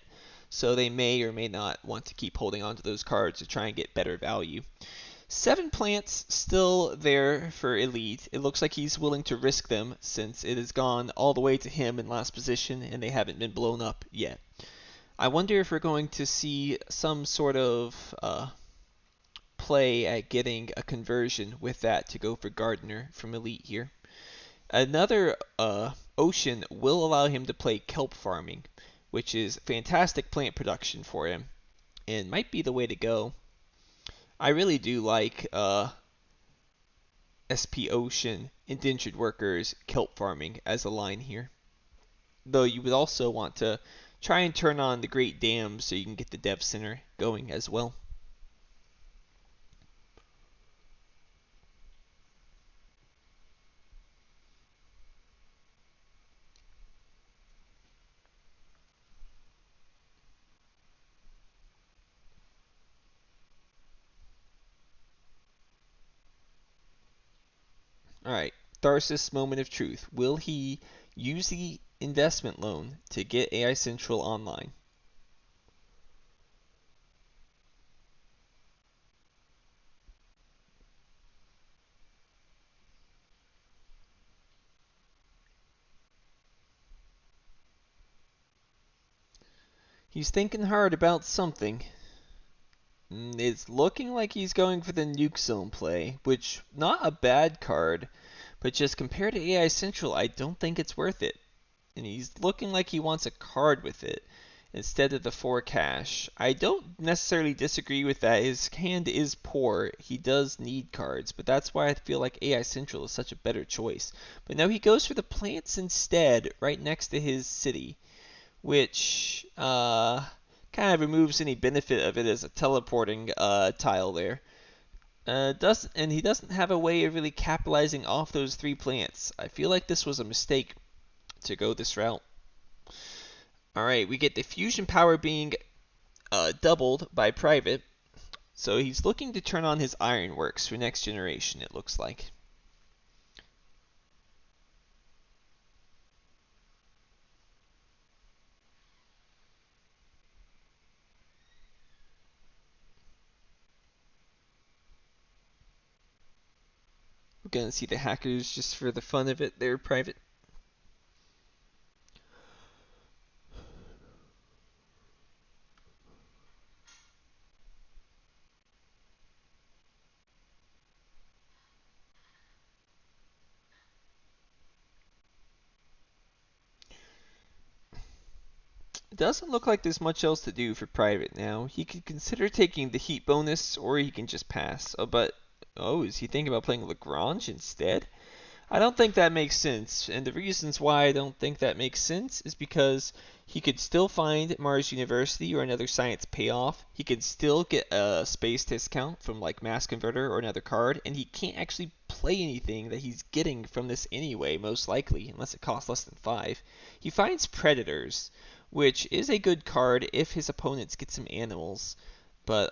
so they may or may not want to keep holding on to those cards to try and get better value. 7 plants still there for Elite. It looks like he's willing to risk them since it has gone all the way to him in last position and they haven't been blown up yet. I wonder if we're going to see some sort of play at getting a conversion with that to go for Gardener from Elite here. Another Ocean will allow him to play kelp farming, which is fantastic plant production for him and might be the way to go. I really do like SP Ocean, Indentured Workers, kelp farming as a line here. Though you would also want to try and turn on the Great Dam so you can get the Dev Center going as well. Alright, Tharsis moment of truth. Will he use the investment loan to get AI Central online? He's thinking hard about something. It's looking like he's going for the Nuke Zone play, which, not a bad card, but just compared to AI Central, I don't think it's worth it. And he's looking like he wants a card with it instead of the 4 cash. I don't necessarily disagree with that. His hand is poor. He does need cards, but that's why I feel like AI Central is such a better choice. But no, he goes for the plants instead, right next to his city, which kind of removes any benefit of it as a teleporting tile there. And he doesn't have a way of really capitalizing off those 3 plants. I feel like this was a mistake to go this route. Alright, we get the fusion power being doubled by Private. So he's looking to turn on his Ironworks for next generation, it looks like. We're going to see the hackers just for the fun of it. They're Private. It doesn't look like there's much else to do for Private now. He could consider taking the heat bonus, or he can just pass. Is he thinking about playing Lagrange instead? I don't think that makes sense, and the reasons why I don't think that makes sense is because he could still find Mars University or another science payoff. He could still get a space discount from like Mass Converter or another card, and he can't actually play anything that he's getting from this anyway, most likely, unless it costs less than 5. He finds Predators, which is a good card if his opponents get some animals, but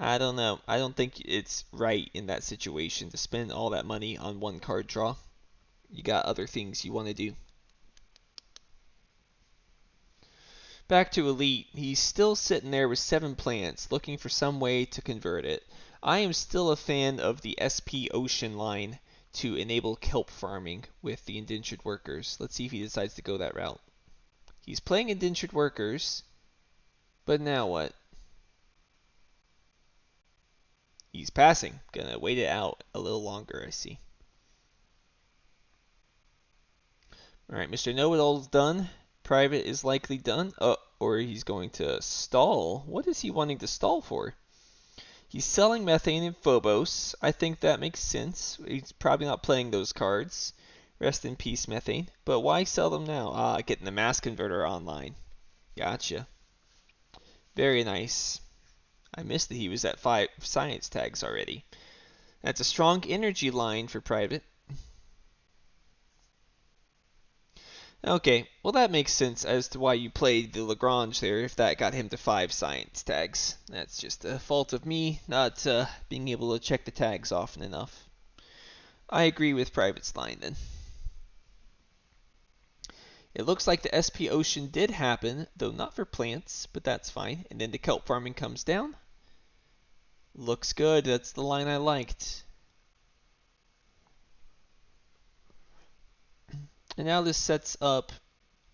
I don't know. I don't think it's right in that situation to spend all that money on one card draw. You got other things you want to do. Back to Elite, he's still sitting there with 7 plants, looking for some way to convert it. I am still a fan of the SP Ocean line to enable kelp farming with the indentured workers. Let's see if he decides to go that route. He's playing indentured workers, but now what? He's passing. Gonna wait it out a little longer, I see. Alright, Mr. Know-It-All's done. Private is likely done. Or he's going to stall. What is he wanting to stall for? He's selling Methane and Phobos. I think that makes sense. He's probably not playing those cards. Rest in peace, Methane. But why sell them now? Getting the Mass Converter online. Gotcha. Very nice. I missed that he was at 5 science tags already. That's a strong energy line for Private. Okay, well that makes sense as to why you played the Lagrange there if that got him to 5 science tags. That's just a fault of me not being able to check the tags often enough. I agree with Private's line then. It looks like the SP Ocean did happen, though not for plants, but that's fine. And then the kelp farming comes down. Looks good, that's the line I liked. And now this sets up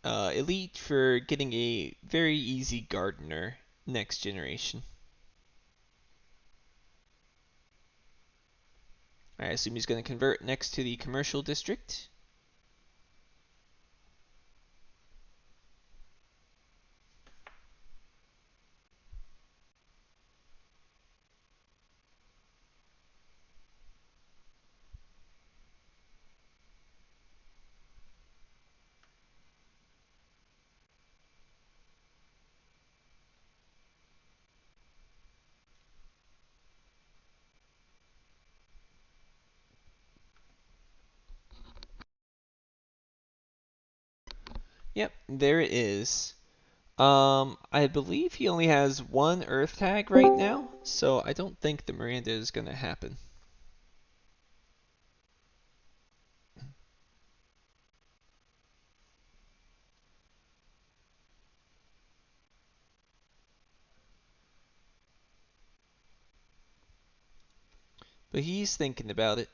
Elite for getting a very easy Gardener next generation. I assume he's going to convert next to the commercial district. Yep, there it is. I believe he only has 1 Earth tag right now, so I don't think the Miranda is going to happen. But he's thinking about it.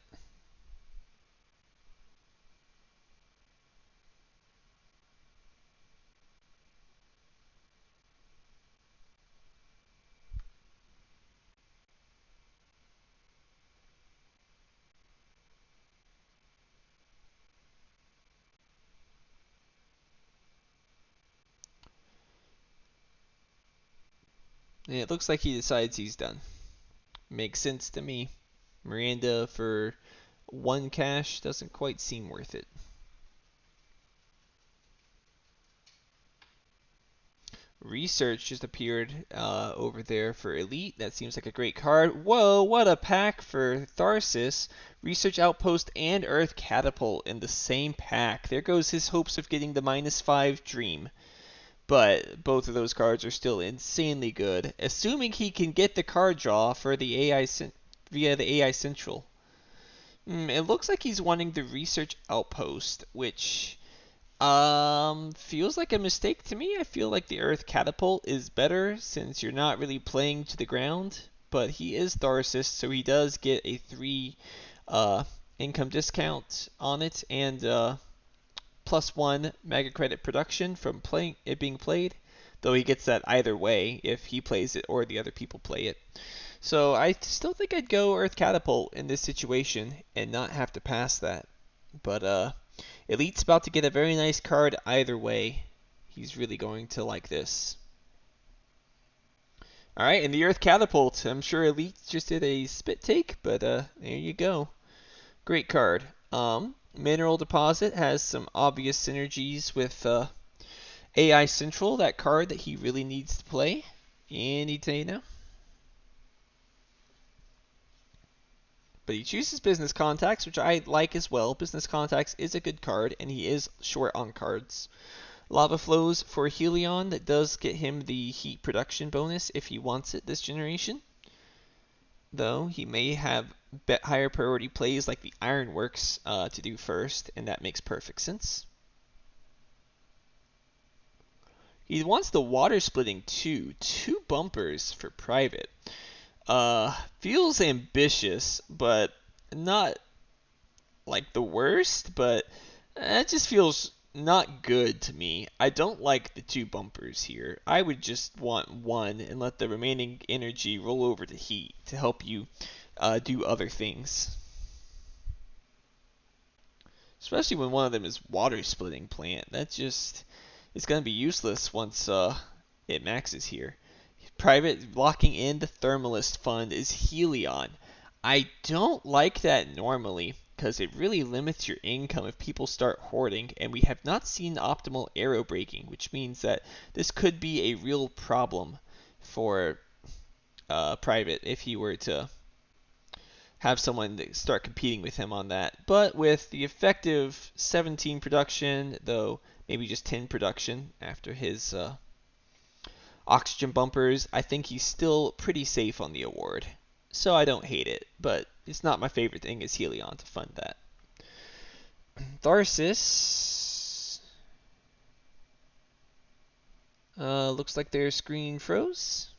And it looks like he decides he's done. Makes sense to me. Miranda for 1 cash doesn't quite seem worth it. Research just appeared over there for Elite. That seems like a great card. Whoa, what a pack for Tharsis. Research Outpost and Earth Catapult in the same pack. There goes his hopes of getting the -5 Dream. But both of those cards are still insanely good, assuming he can get the card draw for the AI via the AI Central. It looks like he's wanting the Research Outpost, which feels like a mistake to me. I feel like the Earth Catapult is better since you're not really playing to the ground. But he is Tharsis, so he does get a 3 income discount on it and +1 mega credit production from playing it being played. Though he gets that either way if he plays it or the other people play it. So I still think I'd go Earth Catapult in this situation and not have to pass that. But Elite's about to get a very nice card either way. He's really going to like this. Alright, and the Earth Catapult. I'm sure Elite just did a spit take, but there you go. Great card. Mineral Deposit has some obvious synergies with AI Central, that card that he really needs to play. Any day now. But he chooses Business Contacts, which I like as well. Business Contacts is a good card, and he is short on cards. Lava Flows for Helion, that does get him the heat production bonus if he wants it this generation. Though he may have higher priority plays like the Ironworks to do first, and that makes perfect sense. He wants the water splitting too. 2 bumpers for private. Feels ambitious, but not like the worst, but it just feels not good to me. I don't like the 2 bumpers here. I would just want 1 and let the remaining energy roll over to heat to help you do other things. Especially when one of them is water splitting plant. That just is going to be useless once it maxes here. Private locking in the Thermalist Fund is Helion. I don't like that normally because it really limits your income if people start hoarding, and we have not seen optimal arrow breaking, which means that this could be a real problem for Private if he were to have someone start competing with him on that. But with the effective 17 production, though maybe just 10 production after his oxygen bumpers, I think he's still pretty safe on the award. So I don't hate it, but it's not my favorite thing is Helion to fund that. Tharsis. Looks like their screen froze.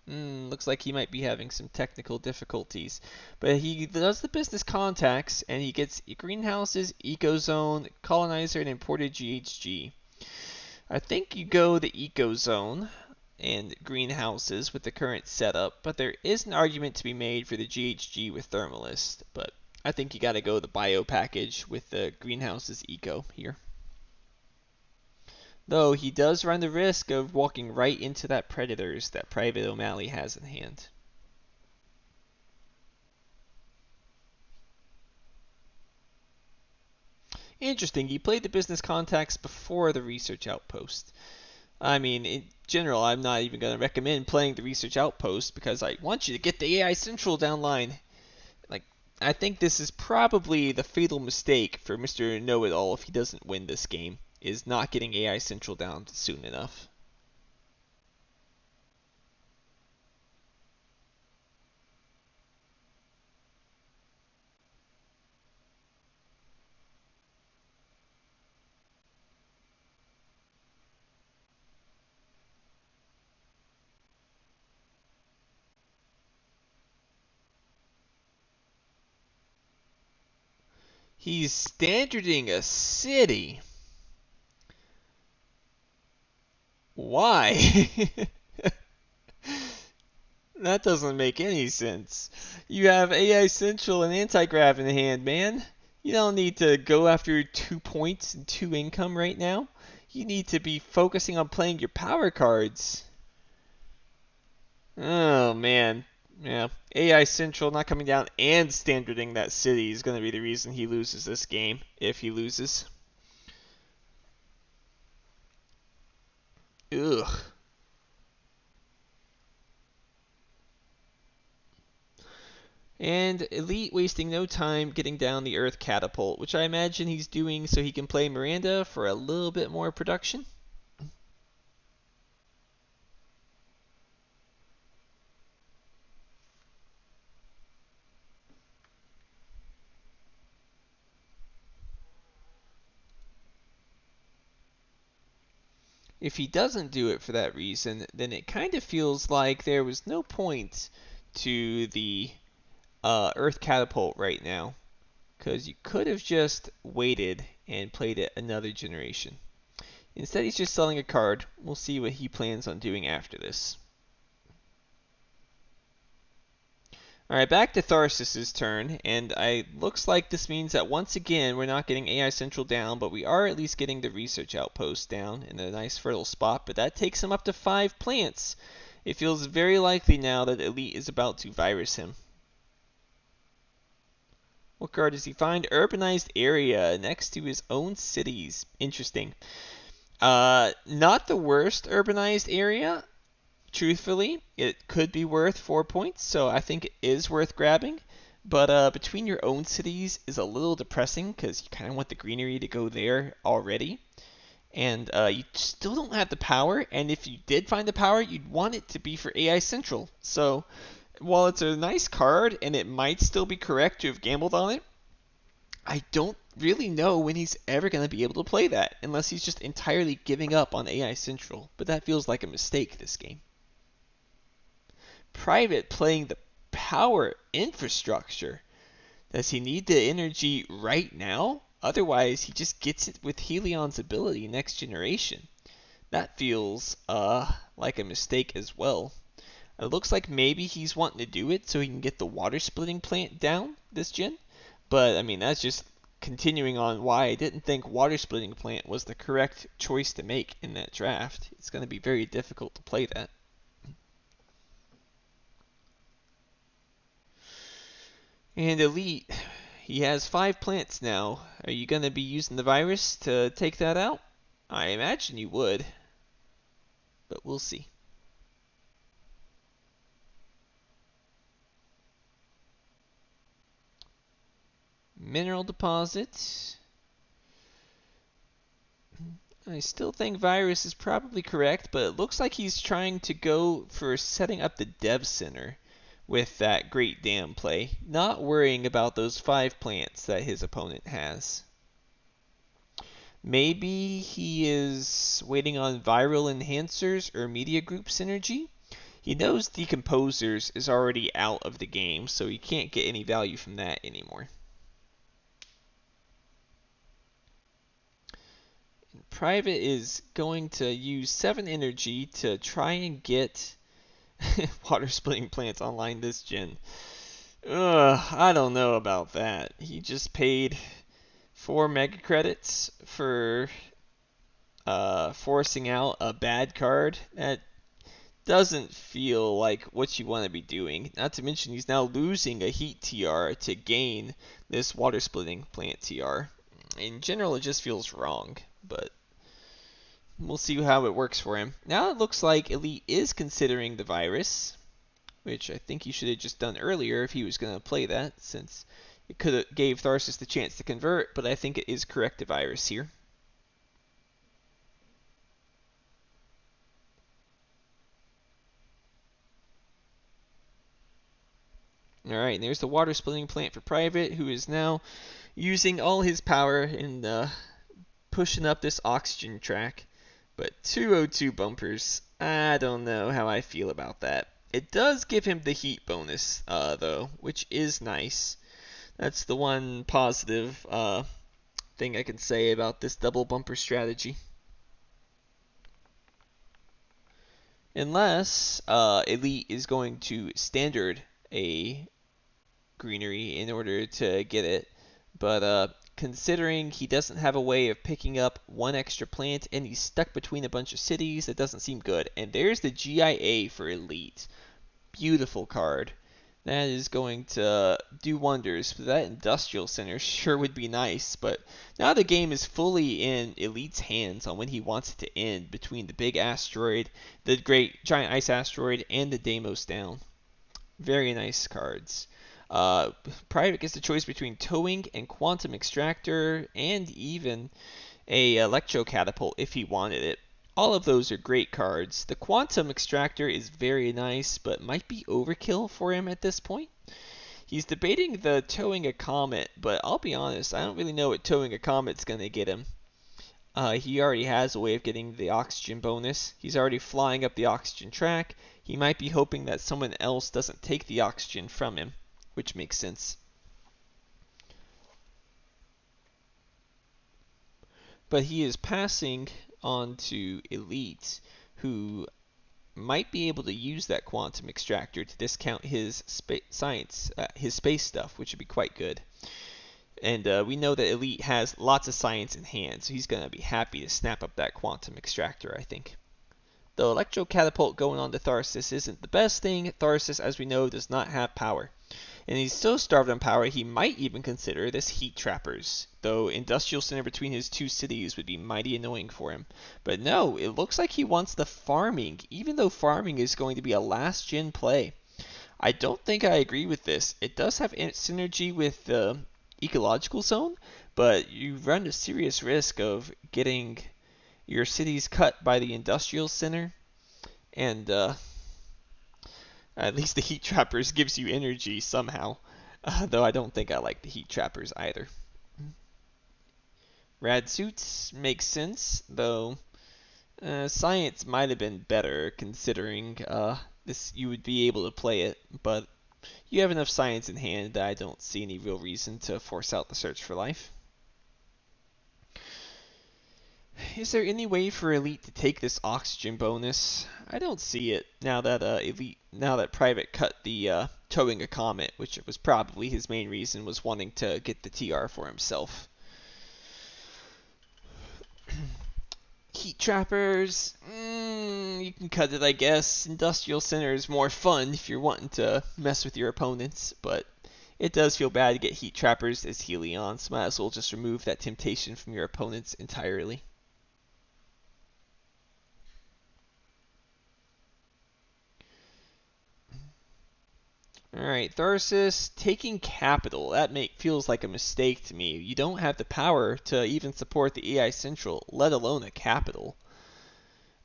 Looks like he might be having some technical difficulties. But he does the business contacts, and he gets greenhouses, ecozone, colonizer, and imported GHG. I think you go the ecozone and greenhouses with the current setup, but there is an argument to be made for the GHG with Thermalist. But I think you got to go the bio package with the greenhouses eco here. Though he does run the risk of walking right into that Predators that Private O'Malley has in hand. Interesting, he played the business contacts before the research outpost. I mean, in general, I'm not even going to recommend playing the research outpost because I want you to get the AI Central downline. Like, I think this is probably the fatal mistake for Mr. Know-It-All if he doesn't win this game, is not getting AI Central down soon enough. He's standarding a city. Why? That doesn't make any sense. You have AI Central and Anti-Grav in hand, man. You don't need to go after 2 points and 2 income right now. You need to be focusing on playing your power cards. Oh, man. Yeah. AI Central not coming down and standarding that city is going to be the reason he loses this game, if he loses. Ugh. And Elite wasting no time getting down the Earth Catapult, which I imagine he's doing so he can play Miranda for a little bit more production. If he doesn't do it for that reason, then it kind of feels like there was no point to the Earth Catapult right now, because you could have just waited and played it another generation. Instead, he's just selling a card. We'll see what he plans on doing after this. Alright, back to Tharsis' turn, and looks like this means that once again we're not getting AI Central down, but we are at least getting the Research Outpost down in a nice fertile spot, but that takes him up to 5 plants. It feels very likely now that Elite is about to virus him. What card does he find? Urbanized area next to his own cities. Interesting. Not the worst urbanized area. Truthfully, it could be worth 4 points, so I think it is worth grabbing. But between your own cities is a little depressing because you kind of want the greenery to go there already. And you still don't have the power, and if you did find the power, you'd want it to be for AI Central. So while it's a nice card and it might still be correct to have gambled on it, I don't really know when he's ever going to be able to play that, unless he's just entirely giving up on AI Central. But that feels like a mistake this game. Private playing the power infrastructure. Does he need the energy right now? Otherwise, he just gets it with Helion's ability next generation. That feels like a mistake as well. It looks like maybe he's wanting to do it so he can get the water splitting plant down this gen. But I mean, that's just continuing on why I didn't think water splitting plant was the correct choice to make in that draft. It's going to be very difficult to play that. And Elite, he has 5 plants now. Are you going to be using the virus to take that out? I imagine you would, but we'll see. Mineral deposit. I still think virus is probably correct, but it looks like he's trying to go for setting up the dev center with that great dam play, not worrying about those 5 plants that his opponent has. Maybe he is waiting on viral enhancers or media group synergy. He knows decomposers is already out of the game, so he can't get any value from that anymore. Private is going to use 7 energy to try and get water splitting plants online this gen. I don't know about that. He just paid 4 mega credits for forcing out a bad card. That doesn't feel like what you want to be doing. Not to mention he's now losing a heat TR to gain this water splitting plant TR. In general, it just feels wrong, but we'll see how it works for him. Now it looks like Elite is considering the virus, which I think he should have just done earlier if he was going to play that, since it could have gave Tharsis the chance to convert, but I think it is correct to virus here. Alright, there's the water splitting plant for Private, who is now using all his power in pushing up this oxygen track. But 202 bumpers, I don't know how I feel about that. It does give him the heat bonus, though, which is nice. That's the one positive thing I can say about this double bumper strategy. Unless Elite is going to standard a greenery in order to get it. But considering he doesn't have a way of picking up 1 extra plant and he's stuck between a bunch of cities, that doesn't seem good. And there's the GIA for Elite. Beautiful card. That is going to do wonders. That industrial center sure would be nice, but now the game is fully in Elite's hands on when he wants it to end between the big asteroid, the great giant ice asteroid, and the Deimos down. Very nice cards. Private gets the choice between towing and quantum extractor, and even a electro catapult if he wanted it. All of those are great cards. The quantum extractor is very nice, but might be overkill for him at this point. He's debating the towing a comet, but I'll be honest, I don't really know what towing a comet's gonna get him. He already has a way of getting the oxygen bonus. He's already flying up the oxygen track. He might be hoping that someone else doesn't take the oxygen from him, which makes sense. But he is passing on to Elite, who might be able to use that quantum extractor to discount his his space stuff, which would be quite good. And we know that Elite has lots of science in hand, so he's going to be happy to snap up that quantum extractor, I think. The electro catapult going on to Tharsis isn't the best thing. Tharsis, as we know, does not have power. And he's so starved on power, he might even consider this heat trappers, though industrial center between his two cities would be mighty annoying for him. But no, it looks like he wants the farming, even though farming is going to be a last gen play. I don't think I agree with this. It does have synergy with the ecological zone, but you run a serious risk of getting your cities cut by the industrial center, and at least the heat trappers gives you energy somehow, though I don't think I like the heat trappers either. Rad suits makes sense, though science might have been better considering this you would be able to play it, but you have enough science in hand that I don't see any real reason to force out the search for life. Is there any way for Elite to take this oxygen bonus? I don't see it now that Private cut the towing a comet, which was probably his main reason, was wanting to get the TR for himself. Heat trappers, you can cut it, I guess. Industrial center is more fun if you're wanting to mess with your opponents, but it does feel bad to get heat trappers as Helion, so might as well just remove that temptation from your opponents entirely. Alright, Tharsis taking capital. That feels like a mistake to me. You don't have the power to even support the AI Central, let alone a capital.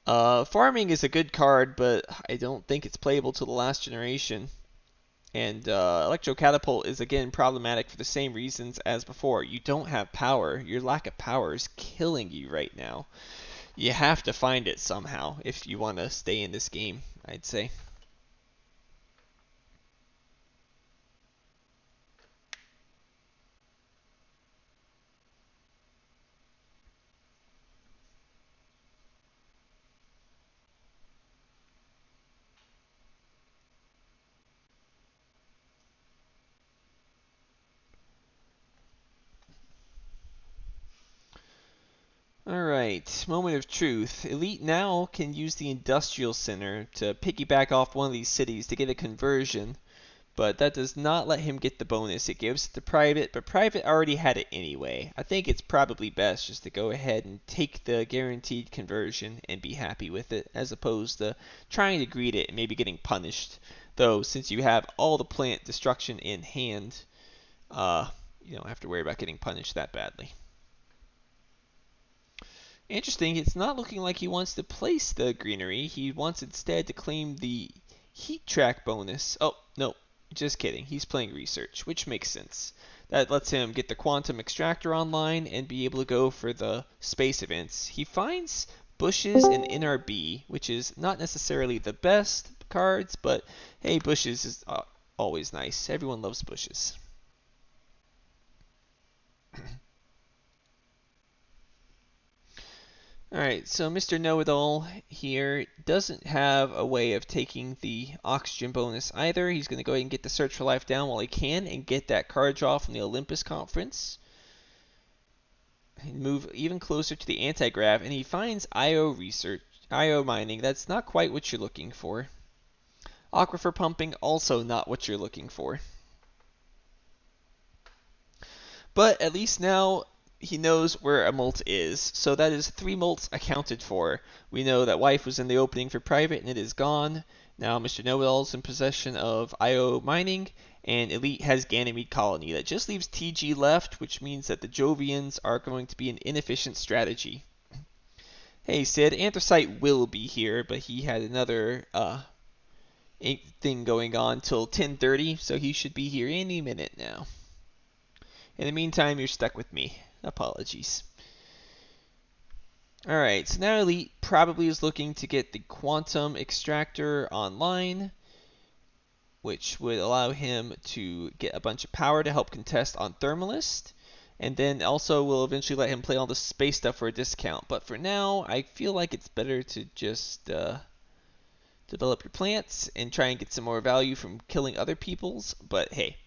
Farming is a good card, but I don't think it's playable till the last generation. And Electro Catapult is again problematic for the same reasons as before. You don't have power. Your lack of power is killing you right now. You have to find it somehow if you want to stay in this game, I'd say. Alright, moment of truth. Elite now can use the industrial center to piggyback off one of these cities to get a conversion, but that does not let him get the bonus. It gives it to Private, but Private already had it anyway. I think it's probably best just to go ahead and take the guaranteed conversion and be happy with it, as opposed to trying to greed it and maybe getting punished. Though, since you have all the plant destruction in hand, you don't have to worry about getting punished that badly. Interesting, it's not looking like he wants to place the greenery. He wants instead to claim the heat track bonus. Oh, no, just kidding. He's playing research, which makes sense. That lets him get the quantum extractor online and be able to go for the space events. He finds bushes and NRB, which is not necessarily the best cards, but hey, bushes is always nice. Everyone loves bushes. Alright, so Mr. Know-It-All here doesn't have a way of taking the oxygen bonus either. He's going to go ahead and get the Search for Life down while he can and get that card draw from the Olympus Conference. And move even closer to the anti-grav, and he finds IO research, IO mining. That's not quite what you're looking for. Aquifer pumping, also not what you're looking for. But at least now he knows where a molt is. So that is 3 molts accounted for. We know that wife was in the opening for private and it is gone. Now Mr. Know-It-All is in possession of IO mining, and Elite has Ganymede Colony. That just leaves TG left, which means that the Jovians are going to be an inefficient strategy. Hey Sid, Anthracite will be here, but he had another thing going on till 10:30, so he should be here any minute now. In the meantime, you're stuck with me. Apologies. Alright, so now Elite probably is looking to get the Quantum Extractor online, which would allow him to get a bunch of power to help contest on Thermalist, and then also will eventually let him play all the space stuff for a discount. But for now, I feel like it's better to just develop your plants and try and get some more value from killing other people's, but hey.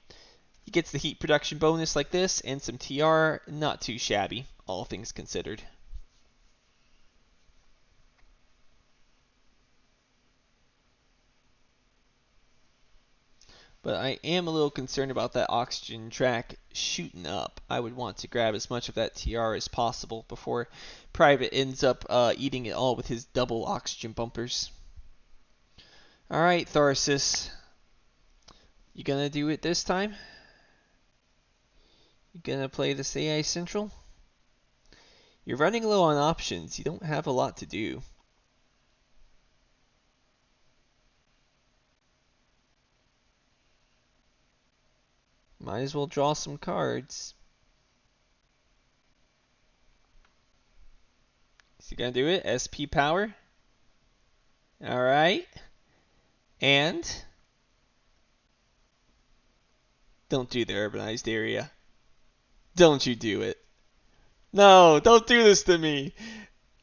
He gets the heat production bonus like this and some TR, not too shabby, all things considered. But I am a little concerned about that oxygen track shooting up. I would want to grab as much of that TR as possible before Private ends up eating it all with his double oxygen bumpers. Alright, Tharsis. You gonna do it this time? You gonna play this AI Central? You're running low on options. You don't have a lot to do. Might as well draw some cards. Is he gonna do it? SP power? Alright. And don't do the urbanized area. Don't you do it. No, don't do this to me.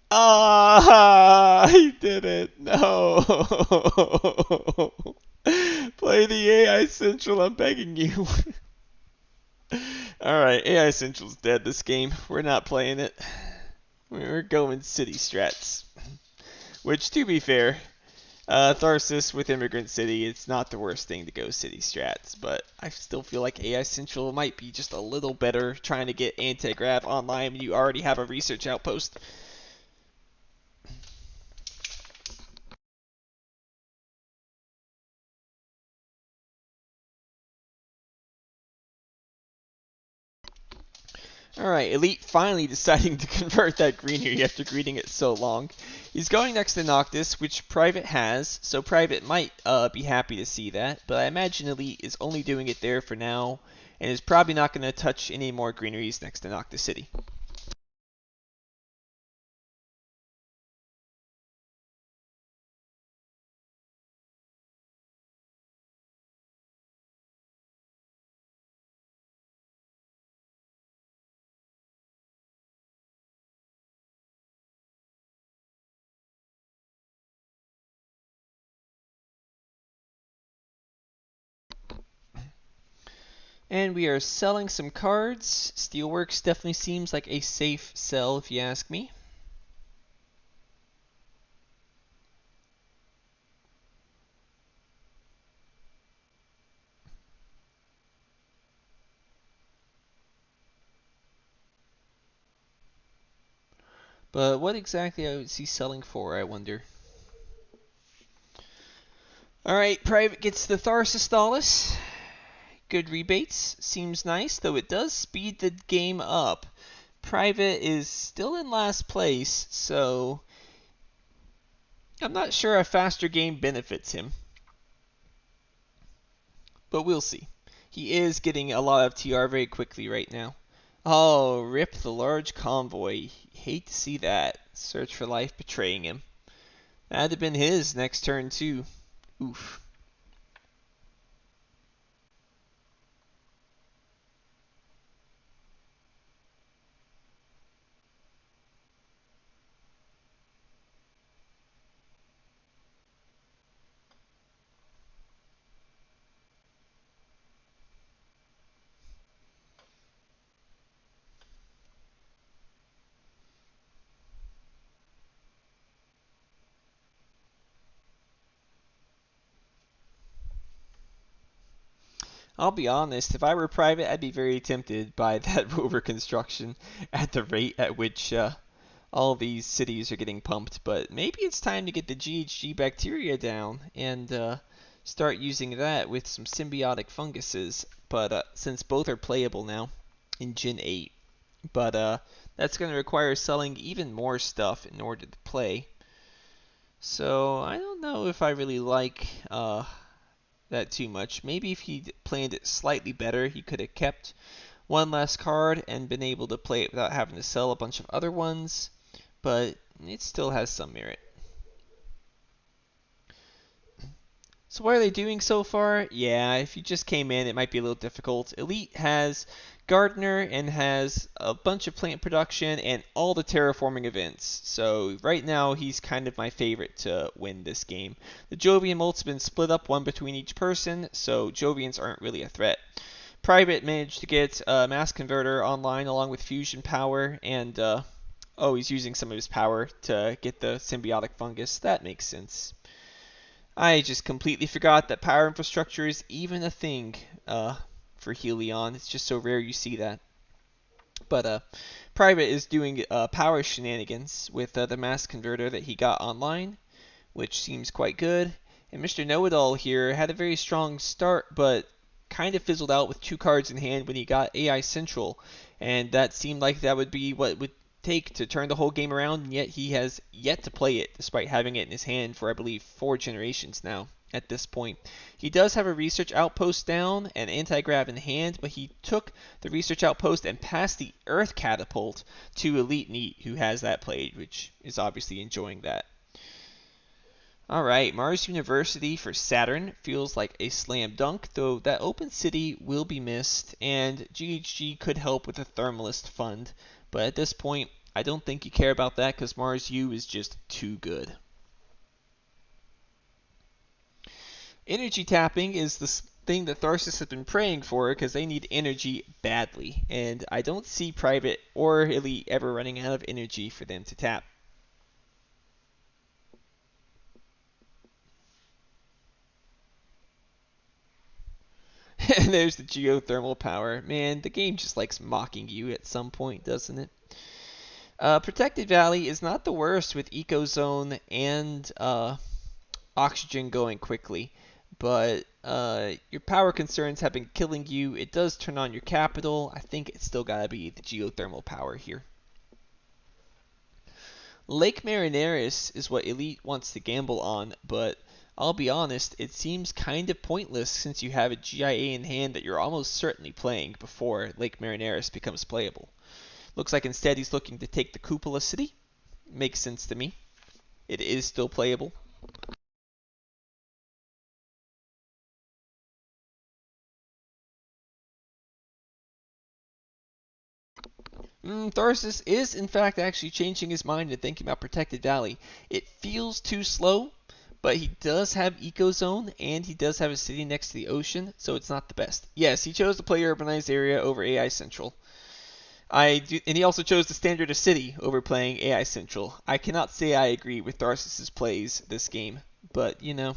Ah, he did it. No. Play the AI Central, I'm begging you. Alright, AI Central's dead this game. We're not playing it. We're going city strats. Which, to be fair, Tharsis with Immigrant City, it's not the worst thing to go city strats, but I still feel like AI Central might be just a little better trying to get anti-grav online when you already have a research outpost. Alright, Elite finally deciding to convert that greenery after greeting it so long. He's going next to Noctis, which Private has, so Private might be happy to see that, but I imagine Elite is only doing it there for now, and is probably not going to touch any more greeneries next to Noctis City. And we are selling some cards. Steelworks definitely seems like a safe sell if you ask me. But what exactly is he selling for, I wonder? Alright, Private gets the Tharsis. Good rebates. Seems nice, though it does speed the game up. Private is still in last place, so I'm not sure a faster game benefits him. But we'll see. He is getting a lot of TR very quickly right now. Oh, rip the large convoy. Hate to see that. Search for Life betraying him. That'd have been his next turn, too. Oof. I'll be honest, if I were Private, I'd be very tempted by that rover construction at the rate at which all these cities are getting pumped. But maybe it's time to get the GHG bacteria down and start using that with some symbiotic funguses. But since both are playable now in Gen 8, but that's going to require selling even more stuff in order to play. So I don't know if I really like that too much. Maybe if he planned it slightly better, he could have kept one less card and been able to play it without having to sell a bunch of other ones, but it still has some merit. So what are they doing so far? Yeah, if you just came in, it might be a little difficult. Elite has Gardener and has a bunch of plant production and all the terraforming events. So right now, he's kind of my favorite to win this game. The Jovian mult's been split up one between each person, so Jovians aren't really a threat. Private managed to get Mass Converter online along with Fusion Power, and oh, he's using some of his power to get the symbiotic fungus. That makes sense. I just completely forgot that power infrastructure is even a thing for Helion. It's just so rare you see that. But Private is doing power shenanigans with the mass converter that he got online, which seems quite good. And Mr. Know-It-All here had a very strong start, but kind of fizzled out with 2 cards in hand when he got AI Central, and that seemed like that would be what it would take to turn the whole game around, and yet he has yet to play it, despite having it in his hand for, I believe, 4 generations now at this point. He does have a research outpost down and anti-grav in hand, but he took the research outpost and passed the Earth Catapult to Elite Neat, who has that played, which is obviously enjoying that. Alright, Mars University for Saturn feels like a slam dunk, though that open city will be missed, and GHG could help with a Thermalist fund, but at this point, I don't think you care about that because Mars U is just too good. Energy tapping is the thing that Tharsis has been praying for because they need energy badly, and I don't see Private or Elite ever running out of energy for them to tap. And there's the geothermal power. Man, the game just likes mocking you at some point, doesn't it? Protected Valley is not the worst with Ecozone and Oxygen going quickly, but your power concerns have been killing you. It does turn on your capital. I think it's still got to be the geothermal power here. Lake Marineris is what Elite wants to gamble on, but I'll be honest, it seems kind of pointless since you have a GIA in hand that you're almost certainly playing before Lake Marineris becomes playable. Looks like instead he's looking to take the Cupola City. Makes sense to me. It is still playable. Tharsis is in fact actually changing his mind and thinking about Protected Valley. It feels too slow, but he does have Ecozone and he does have a city next to the ocean, so it's not the best. Yes, he chose to play Urbanized Area over AI Central. And he also chose the standard of city over playing AI Central. I cannot say I agree with Tharsis' plays this game, but you know,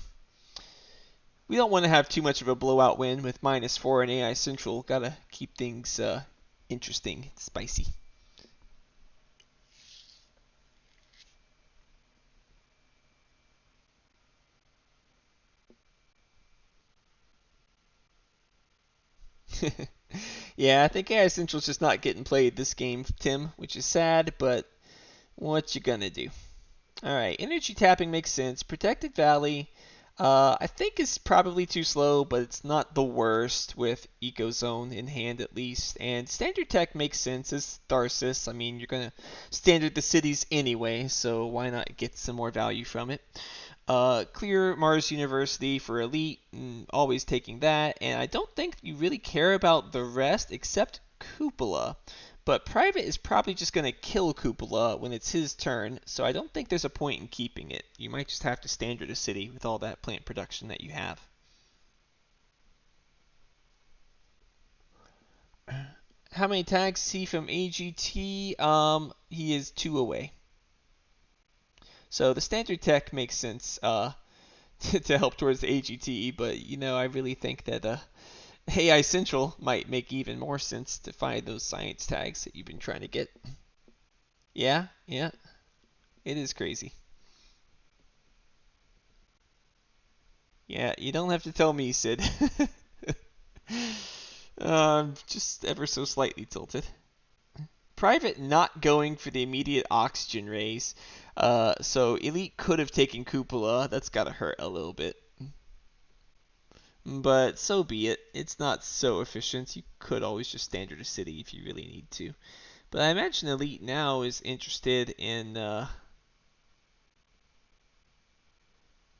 we don't want to have too much of a blowout win with -4 in AI Central. Gotta keep things interesting, spicy. Yeah, I think AI Central's just not getting played this game, Tim, which is sad, but what you gonna do? Alright, energy tapping makes sense. Protected Valley, I think is probably too slow, but it's not the worst with Ecozone in hand at least. And Standard Tech makes sense as Tharsis. I mean, you're gonna standard the cities anyway, so why not get some more value from it? Clear Mars University for Elite, always taking that. And I don't think you really care about the rest except Cupola. But Private is probably just going to kill Cupola when it's his turn, so I don't think there's a point in keeping it. You might just have to standard a city with all that plant production that you have. How many tags see from AGT? He is 2 away. So the standard tech makes sense to help towards the AGT, but you know, I really think that AI Central might make even more sense to find those science tags that you've been trying to get. Yeah, yeah, it is crazy. Yeah, you don't have to tell me, Sid. Just ever so slightly tilted. Private not going for the immediate oxygen raise. So Elite could have taken Cupola. That's gotta hurt a little bit. But so be it. It's not so efficient. You could always just standard a city if you really need to. But I imagine Elite now is interested in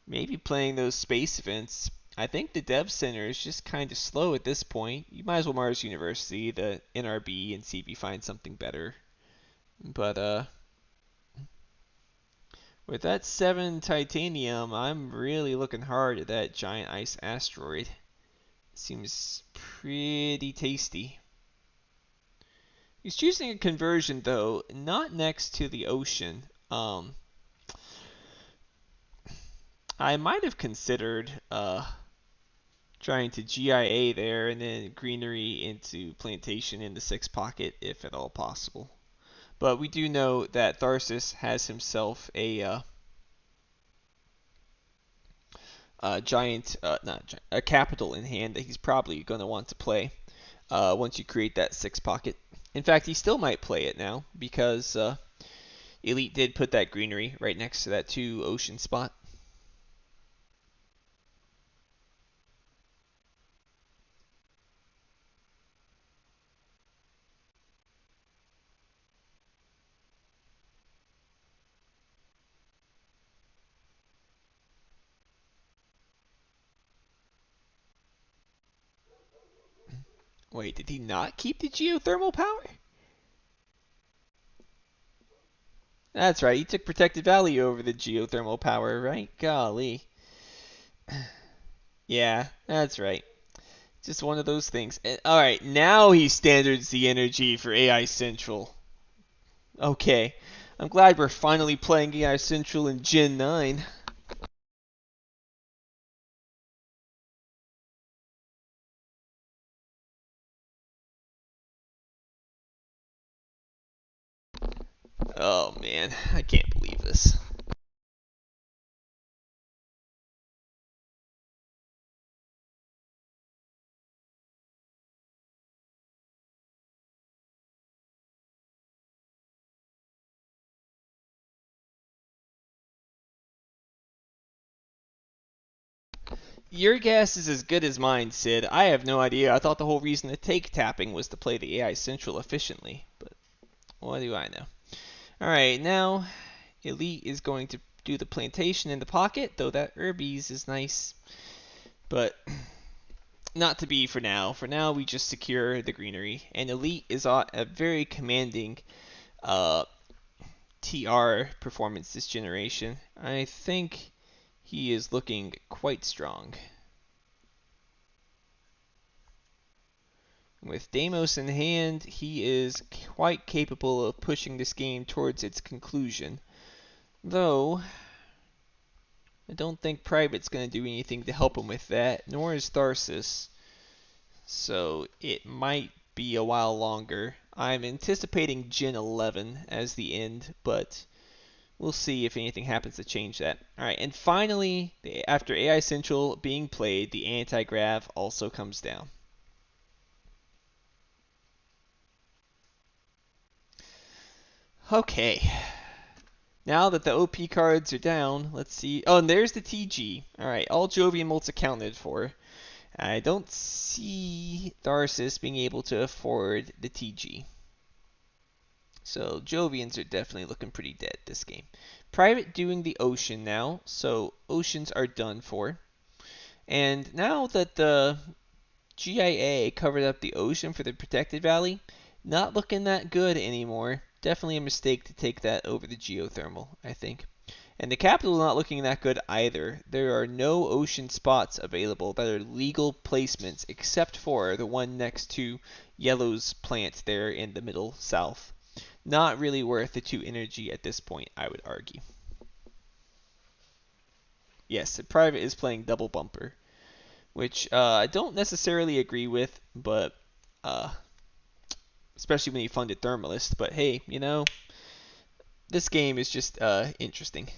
maybe playing those space events. I think the Dev Center is just kind of slow at this point. You might as well Mars University, the NRB, and see if you find something better. But with that 7 titanium, I'm really looking hard at that giant ice asteroid. Seems pretty tasty. He's choosing a conversion though, not next to the ocean. I might have considered trying to GIA there and then greenery into plantation in the 6 pocket if at all possible. But we do know that Tharsis has himself a giant, not giant, a capital in hand that he's probably going to want to play once you create that 6 pocket. In fact, he still might play it now because Elite did put that greenery right next to that 2 ocean spot. Wait, did he not keep the geothermal power? That's right, he took protected value over the geothermal power, right? Golly. Yeah, that's right. Just one of those things. Alright, now he standards the energy for AI Central. Okay. I'm glad we're finally playing AI Central in Gen 9. Oh man, I can't believe this. Your guess is as good as mine, Sid. I have no idea. I thought the whole reason to take tapping was to play the AI Central efficiently, but what do I know? Alright, now Elite is going to do the plantation in the pocket, though that Herbies is nice, but not to be for now. For now, we just secure the greenery, and Elite is a very commanding uh, TR performance this generation. I think he is looking quite strong. With Deimos in hand, he is quite capable of pushing this game towards its conclusion. Though, I don't think Private's going to do anything to help him with that, nor is Tharsis. So it might be a while longer. I'm anticipating Gen 11 as the end, but we'll see if anything happens to change that. Alright, and finally, after AI Central being played, the anti-grav also comes down. Okay. Now that the OP cards are down, let's see. Oh, and there's the TG. Alright, all Jovian Molts accounted for. I don't see Tharsis being able to afford the TG. So Jovians are definitely looking pretty dead this game. Private doing the ocean now, so oceans are done for. And now that the GIA covered up the ocean for the protected valley, not looking that good anymore. Definitely a mistake to take that over the geothermal, I think. And the capital not looking that good either. There are no ocean spots available that are legal placements except for the one next to Yellow's plant there in the middle south. Not really worth the 2 energy at this point, I would argue. Yes, the private is playing double bumper, which I don't necessarily agree with, but especially when you funded Thermalist. But hey, you know, this game is just interesting.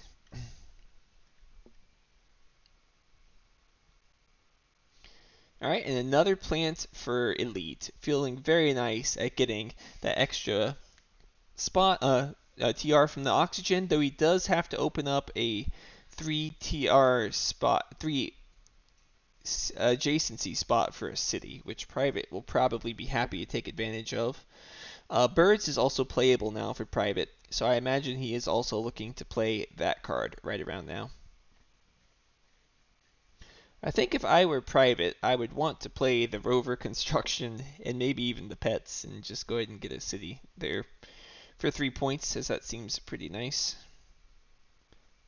Alright, and another plant for Elite. Feeling very nice at getting that extra spot, TR from the oxygen, though he does have to open up a 3 TR spot, 3 adjacency spot for a city, which Private will probably be happy to take advantage of. Birds is also playable now for Private, so I imagine he is also looking to play that card right around now. I think if I were Private, I would want to play the rover construction and maybe even the pets and just go ahead and get a city there for 3 points, as that seems pretty nice.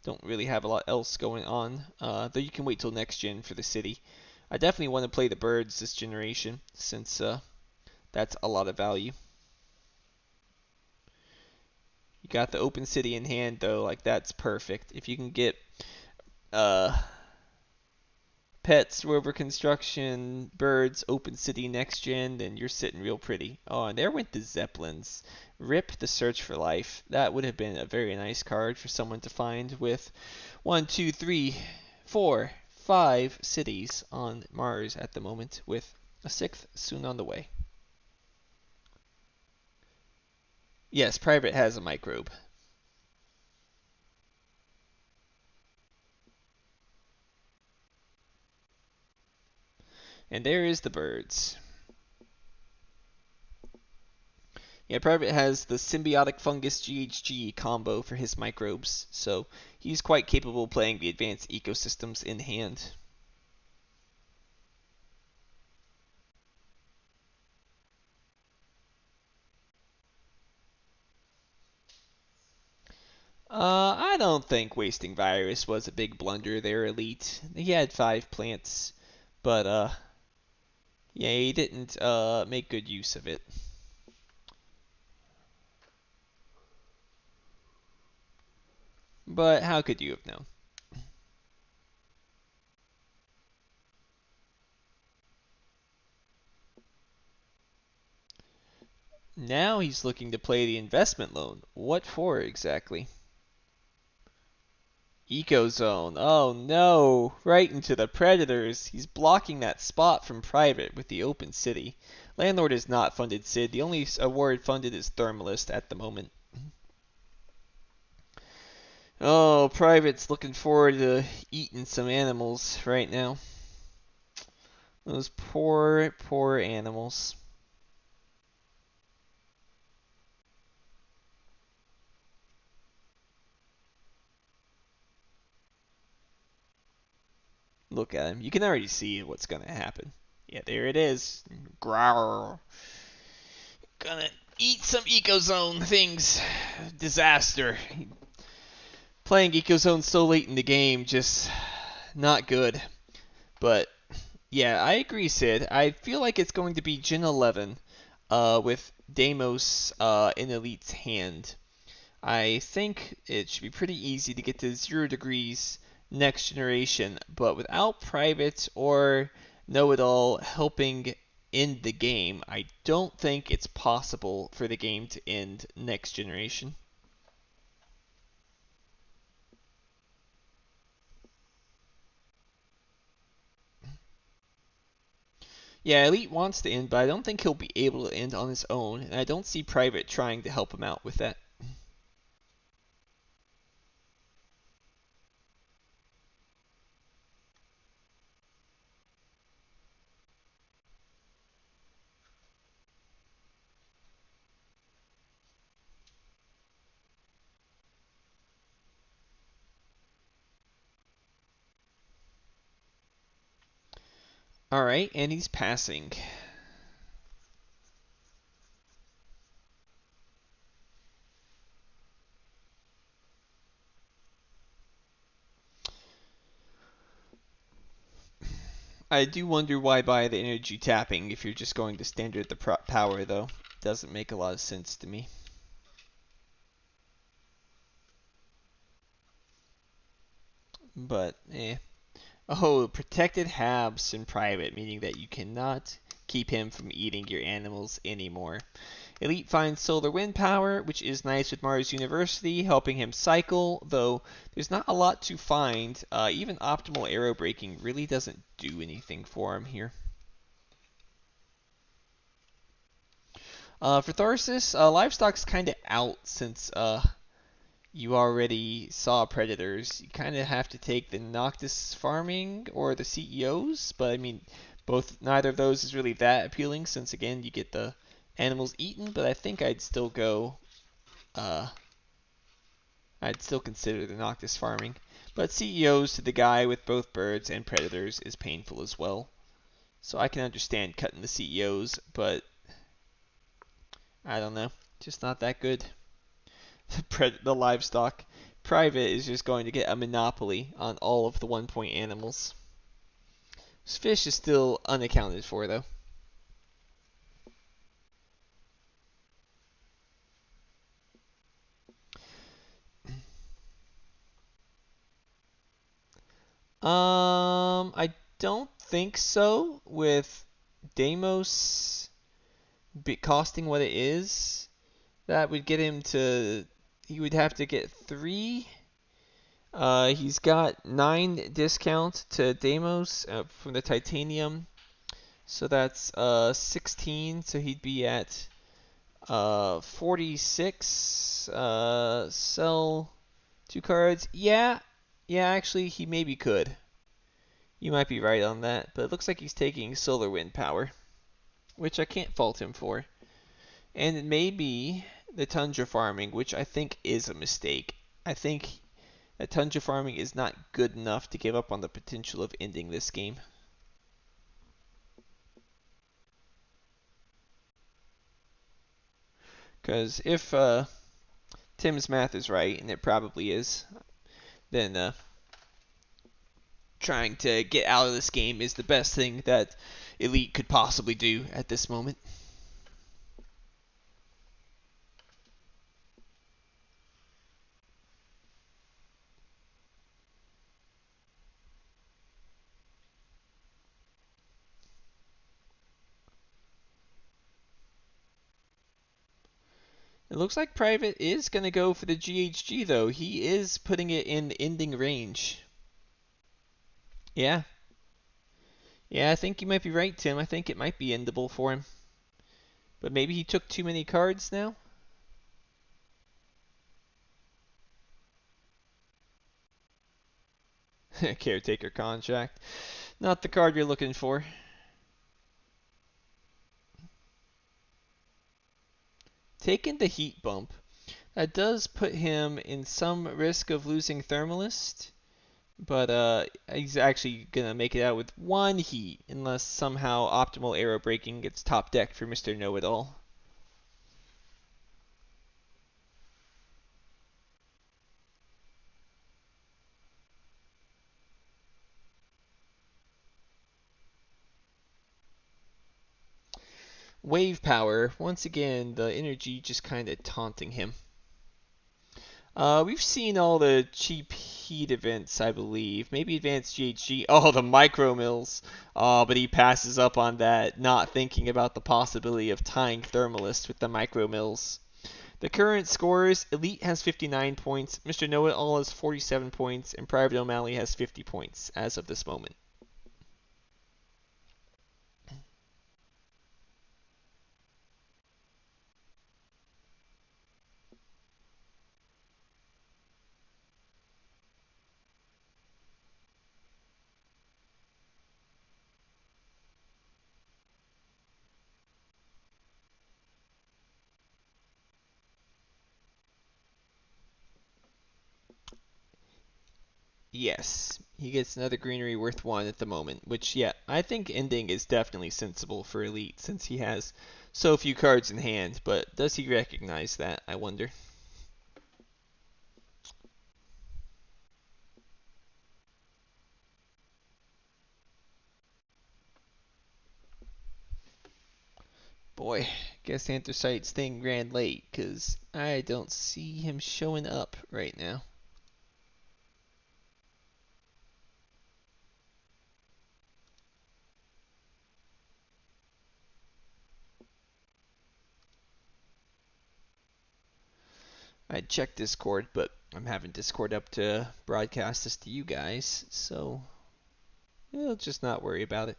Don't really have a lot else going on, though you can wait till next gen for the city. I definitely want to play the birds this generation, since that's a lot of value. You got the open city in hand, though, like that's perfect. If you can get uh, pets, rover construction, birds, open city, next gen, then you're sitting real pretty. Oh, and there went the Zeppelins. Rip the search for life. That would have been a very nice card for someone to find with 1, 2, 3, 4, 5 cities on Mars at the moment, with a sixth soon on the way. Yes, Private has a microbe. And there is the birds. Yeah, Private has the symbiotic fungus GHG combo for his microbes, so he's quite capable playing the advanced ecosystems in hand. I don't think wasting Virus was a big blunder there, Elite. He had 5 plants, but yeah, he didn't make good use of it. But how could you have known? Now he's looking to play the investment loan. What for exactly? Ecozone. Oh no! Right into the Predators. He's blocking that spot from Private with the open city. Landlord is not funded Sid. The only award funded is Thermalist at the moment. Oh, Private's looking forward to eating some animals right now. Those poor, poor animals. Look at him. You can already see what's going to happen. Yeah, there it is. Growl. Gonna eat some Ecozone things. Disaster. Playing Ecozone so late in the game, just not good. But yeah, I agree, Sid. I feel like it's going to be Gen 11 with Deimos in Elite's hand. I think it should be pretty easy to get to 0 degrees next generation, but without Private or Know-It-All helping end the game, I don't think it's possible for the game to end next generation. Yeah, Elite wants to end, but I don't think he'll be able to end on his own, and I don't see Private trying to help him out with that. Alright, and he's passing. I do wonder why buy the energy tapping if you're just going to standard the power, though. Doesn't make a lot of sense to me. But, eh. Oh, protected Habs in private, meaning that you cannot keep him from eating your animals anymore. Elite finds solar wind power, which is nice with Mars University, helping him cycle, though there's not a lot to find. Even optimal arrow braking really doesn't do anything for him here. For Tharsis, livestock's kind of out since you already saw Predators. You kind of have to take the Noctis farming or the CEOs, but I mean, neither of those is really that appealing since again you get the animals eaten. But I think uh, I'd still consider the Noctis farming. But CEOs to the guy with both birds and Predators is painful as well. So I can understand cutting the CEOs, but I don't know, just not that good. The livestock. Private is just going to get a monopoly on all of the 1-point animals. Fish is still unaccounted for, though. I don't think so. With Deimos costing what it is, that would get him to. He would have to get 3. He's got 9 discount to Deimos from the titanium, so that's 16. So he'd be at 46. Sell 2 cards. Yeah, actually, he maybe could. You might be right on that, but it looks like he's taking Solar Wind power, which I can't fault him for. And it may be the Tundra farming, which I think is a mistake. I think that Tundra farming is not good enough to give up on the potential of ending this game. Because if Tim's math is right, and it probably is, then trying to get out of this game is the best thing that Elite could possibly do at this moment. It looks like Private is going to go for the GHG, though. He is putting it in ending range. Yeah. Yeah, I think you might be right, Tim. I think it might be endable for him. But maybe he took too many cards now? Caretaker contract. Not the card you're looking for. Taking the heat bump. That does put him in some risk of losing Thermalist. But he's actually going to make it out with 1 heat, unless somehow optimal arrow breaking gets top decked for Mr. Know-It-All. Wave power, once again, the energy just kind of taunting him. We've seen all the cheap heat events, I believe. Maybe advanced GHG. Oh, the micro mills. Oh, but he passes up on that, not thinking about the possibility of tying Thermalist with the micro mills. The current scores, Elite has 59 points, Mr. Know-It-All has 47 points, and Private O'Malley has 50 points as of this moment. Yes, he gets another greenery worth 1 at the moment, which, yeah, I think ending is definitely sensible for Elite since he has so few cards in hand, but does he recognize that, I wonder? Boy, guess Anthracite's staying grand late, because I don't see him showing up right now. I checked Discord, but I'm having Discord up to broadcast this to you guys, so we'll just not worry about it.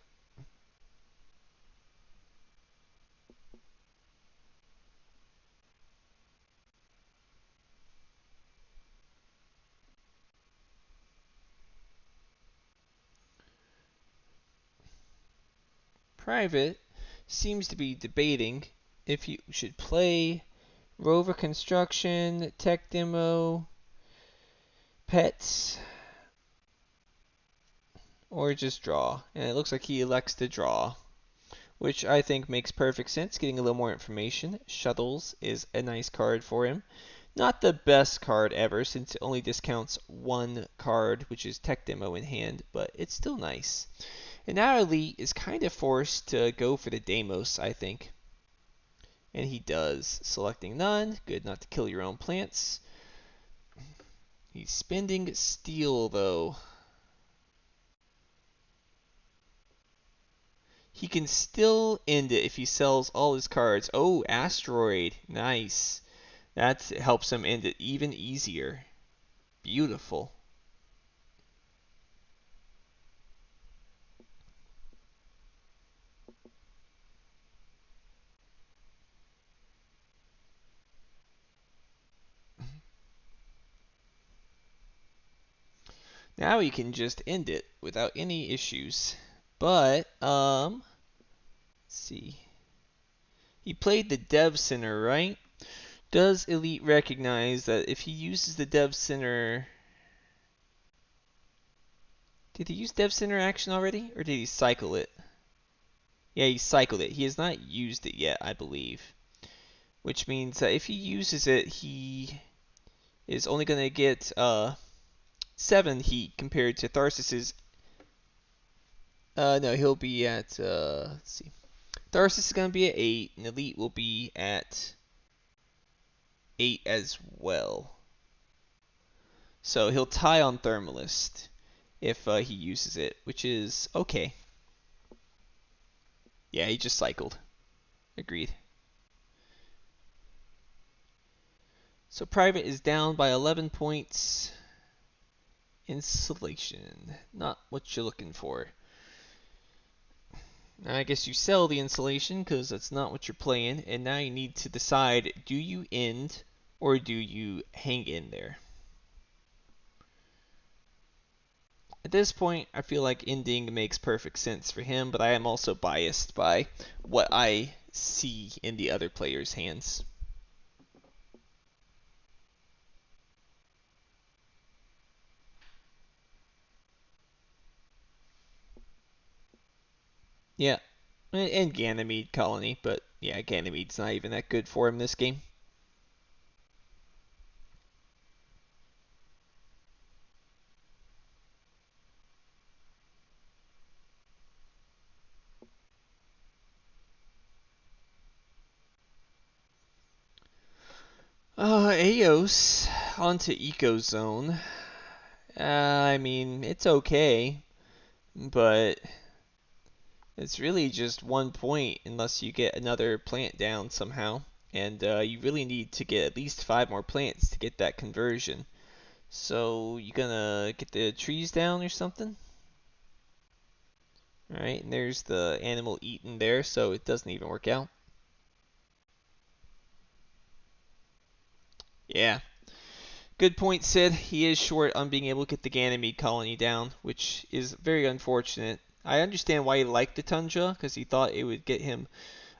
Private seems to be debating if you should play Rover Construction, Tech Demo, Pets, or just draw. And it looks like he elects to draw, which I think makes perfect sense, getting a little more information. Shuttles is a nice card for him. Not the best card ever, since it only discounts 1 card, which is Tech Demo in hand, but it's still nice. And now Elite is kind of forced to go for the Deimos, I think. And he does. Selecting none. Good not to kill your own plants. He's spending steel, though. he can still end it if he sells all his cards. Oh, asteroid. Nice. That helps him end it even easier. Beautiful. Now he can just end it without any issues. But, let's see. He played the Dev Center, right? Does Elite recognize that if he uses the Dev Center... Did he use Dev Center action already? Or did he cycle it? Yeah, he cycled it. He has not used it yet, I believe. Which means that if he uses it, he is only going to get 7 heat compared to Tharsis's. No, he'll be at, let's see. Tharsis is going to be at 8, and Elite will be at 8 as well. So he'll tie on Thermalist if he uses it, which is okay. Yeah, he just cycled. Agreed. So Private is down by 11 points. Insulation, not what you're looking for. Now I guess you sell the insulation because that's not what you're playing, and now you need to decide, do you end or do you hang in there? At this point, I feel like ending makes perfect sense for him, but I am also biased by what I see in the other players' hands. Yeah, and Ganymede Colony, but yeah, Ganymede's not even that good for him this game. Eos onto Ecozone. I mean, it's okay, but it's really just 1 point unless you get another plant down somehow. And you really need to get at least 5 more plants to get that conversion. So you gonna get the trees down or something? Alright, and there's the animal eaten there, so it doesn't even work out. Yeah. Good point, Sid. He is short on being able to get the Ganymede colony down, which is very unfortunate. I understand why he liked the Tundra, because he thought it would get him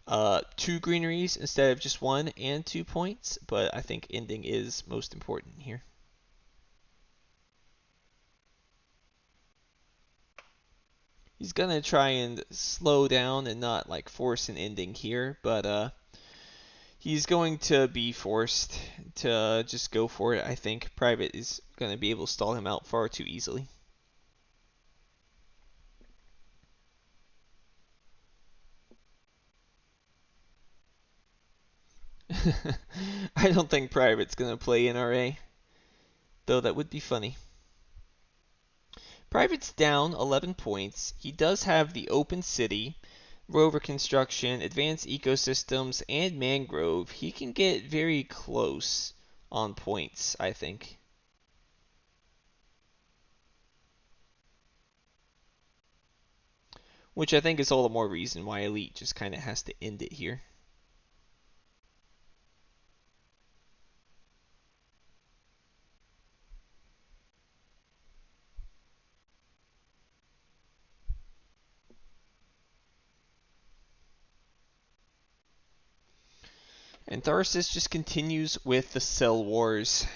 2 greeneries instead of just 1 and 2 points, but I think ending is most important here. He's going to try and slow down and not like force an ending here, but he's going to be forced to just go for it. I think Private is going to be able to stall him out far too easily. I don't think Private's going to play NRA, though that would be funny. Private's down 11 points. He does have the Open City, Rover Construction, Advanced Ecosystems, and Mangrove. He can get very close on points, I think. Which I think is all the more reason why Elite just kind of has to end it here. And Tharsis just continues with the Cell Wars.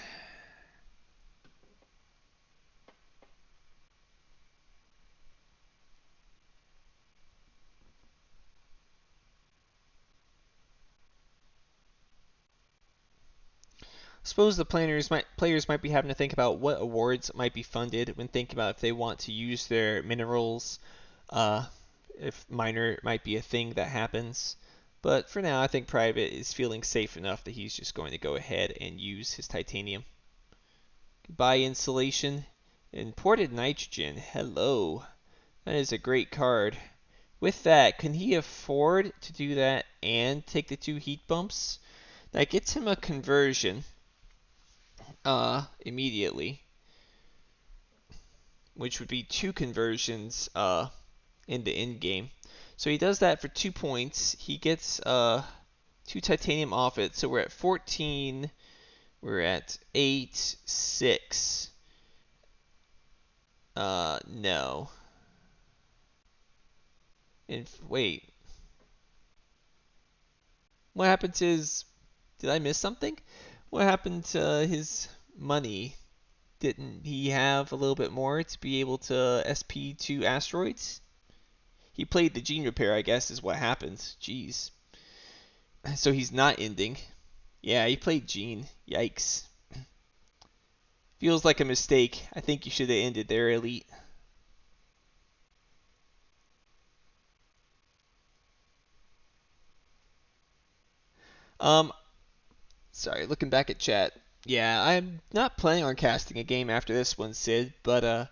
Suppose the players might be having to think about what awards might be funded when thinking about if they want to use their minerals, if minor might be a thing that happens. But for now, I think Private is feeling safe enough that he's just going to go ahead and use his titanium. Goodbye, insulation. Imported nitrogen. Hello. That is a great card. With that, can he afford to do that and take the 2 heat bumps? That gets him a conversion immediately, which would be 2 conversions in the end game. So he does that for 2 points. He gets 2 titanium off it. So we're at 14. We're at 8, 6. No. And wait. What happened to his... Did I miss something? What happened to his money? Didn't he have a little bit more to be able to SP 2 asteroids? He played the gene repair, I guess, is what happens. Jeez. So he's not ending. Yeah, he played gene. Yikes. Feels like a mistake. I think you should have ended there, Elite. Sorry, looking back at chat. Yeah, I'm not planning on casting a game after this one, Sid, but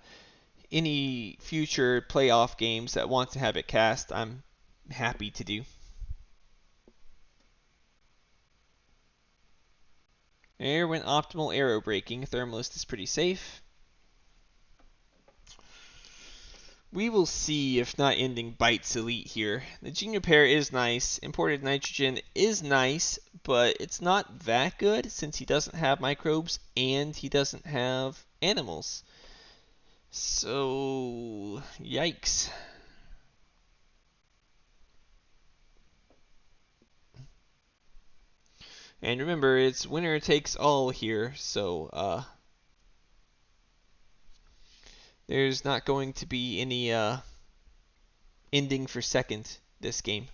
any future playoff games that want to have it cast, I'm happy to do. There went optimal arrow braking. Thermalist is pretty safe. We will see if not ending bites Elite here. The gene repair is nice. Imported nitrogen is nice, but it's not that good since he doesn't have microbes and he doesn't have animals. So, yikes. And remember, it's winner takes all here, so there's not going to be any ending for second this game.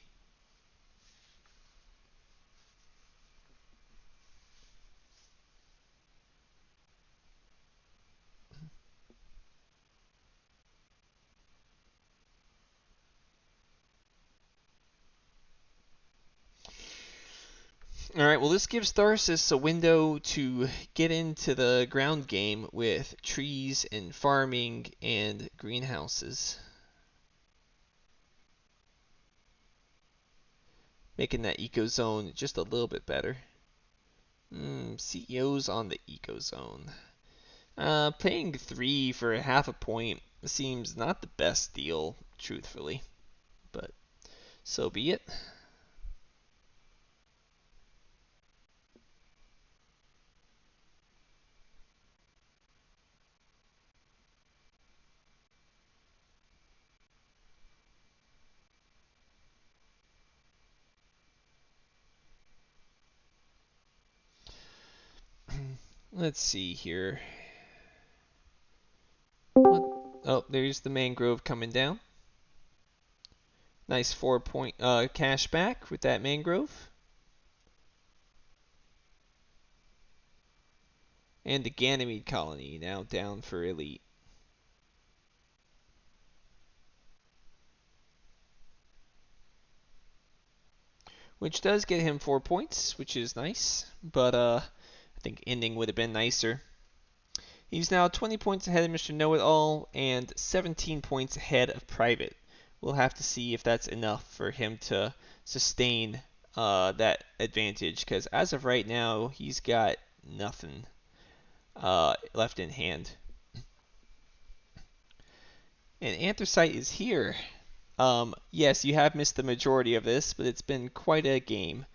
Alright, well this gives Tharsis a window to get into the ground game with trees and farming and greenhouses. Making that ecozone just a little bit better. CEOs on the ecozone. Paying 3 for half a point seems not the best deal, truthfully. But so be it. Let's see here. What? Oh, there's the mangrove coming down. Nice 4-point cash back with that mangrove. And the Ganymede colony now down for Elite. Which does get him 4 points, which is nice. But I think ending would have been nicer. He's now 20 points ahead of Mr. Know-It-All and 17 points ahead of Private. We'll have to see if that's enough for him to sustain that advantage, because as of right now, he's got nothing left in hand. And Anthracite is here. Yes, you have missed the majority of this, but it's been quite a game.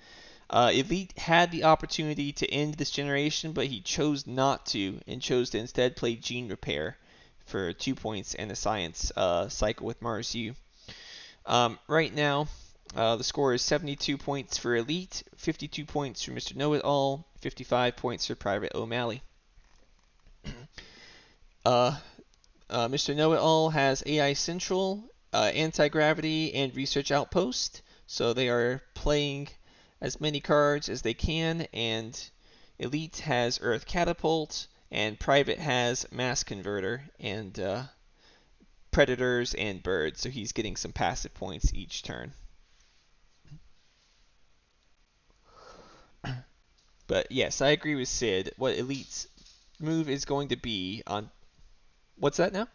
Elite had the opportunity to end this generation, but he chose not to, and chose to instead play Gene Repair for 2 points and a Science cycle with Mars U. Right now, the score is 72 points for Elite, 52 points for Mr. Know-It-All, 55 points for Private O'Malley. Mr. Know-It-All has AI Central, Anti-Gravity, and Research Outpost, so they are playing as many cards as they can, and Elite has Earth Catapult, and Private has Mass Converter, and Predators and Birds, so he's getting some passive points each turn. But yes, I agree with Sid. What Elite's move is going to be on... What's that now?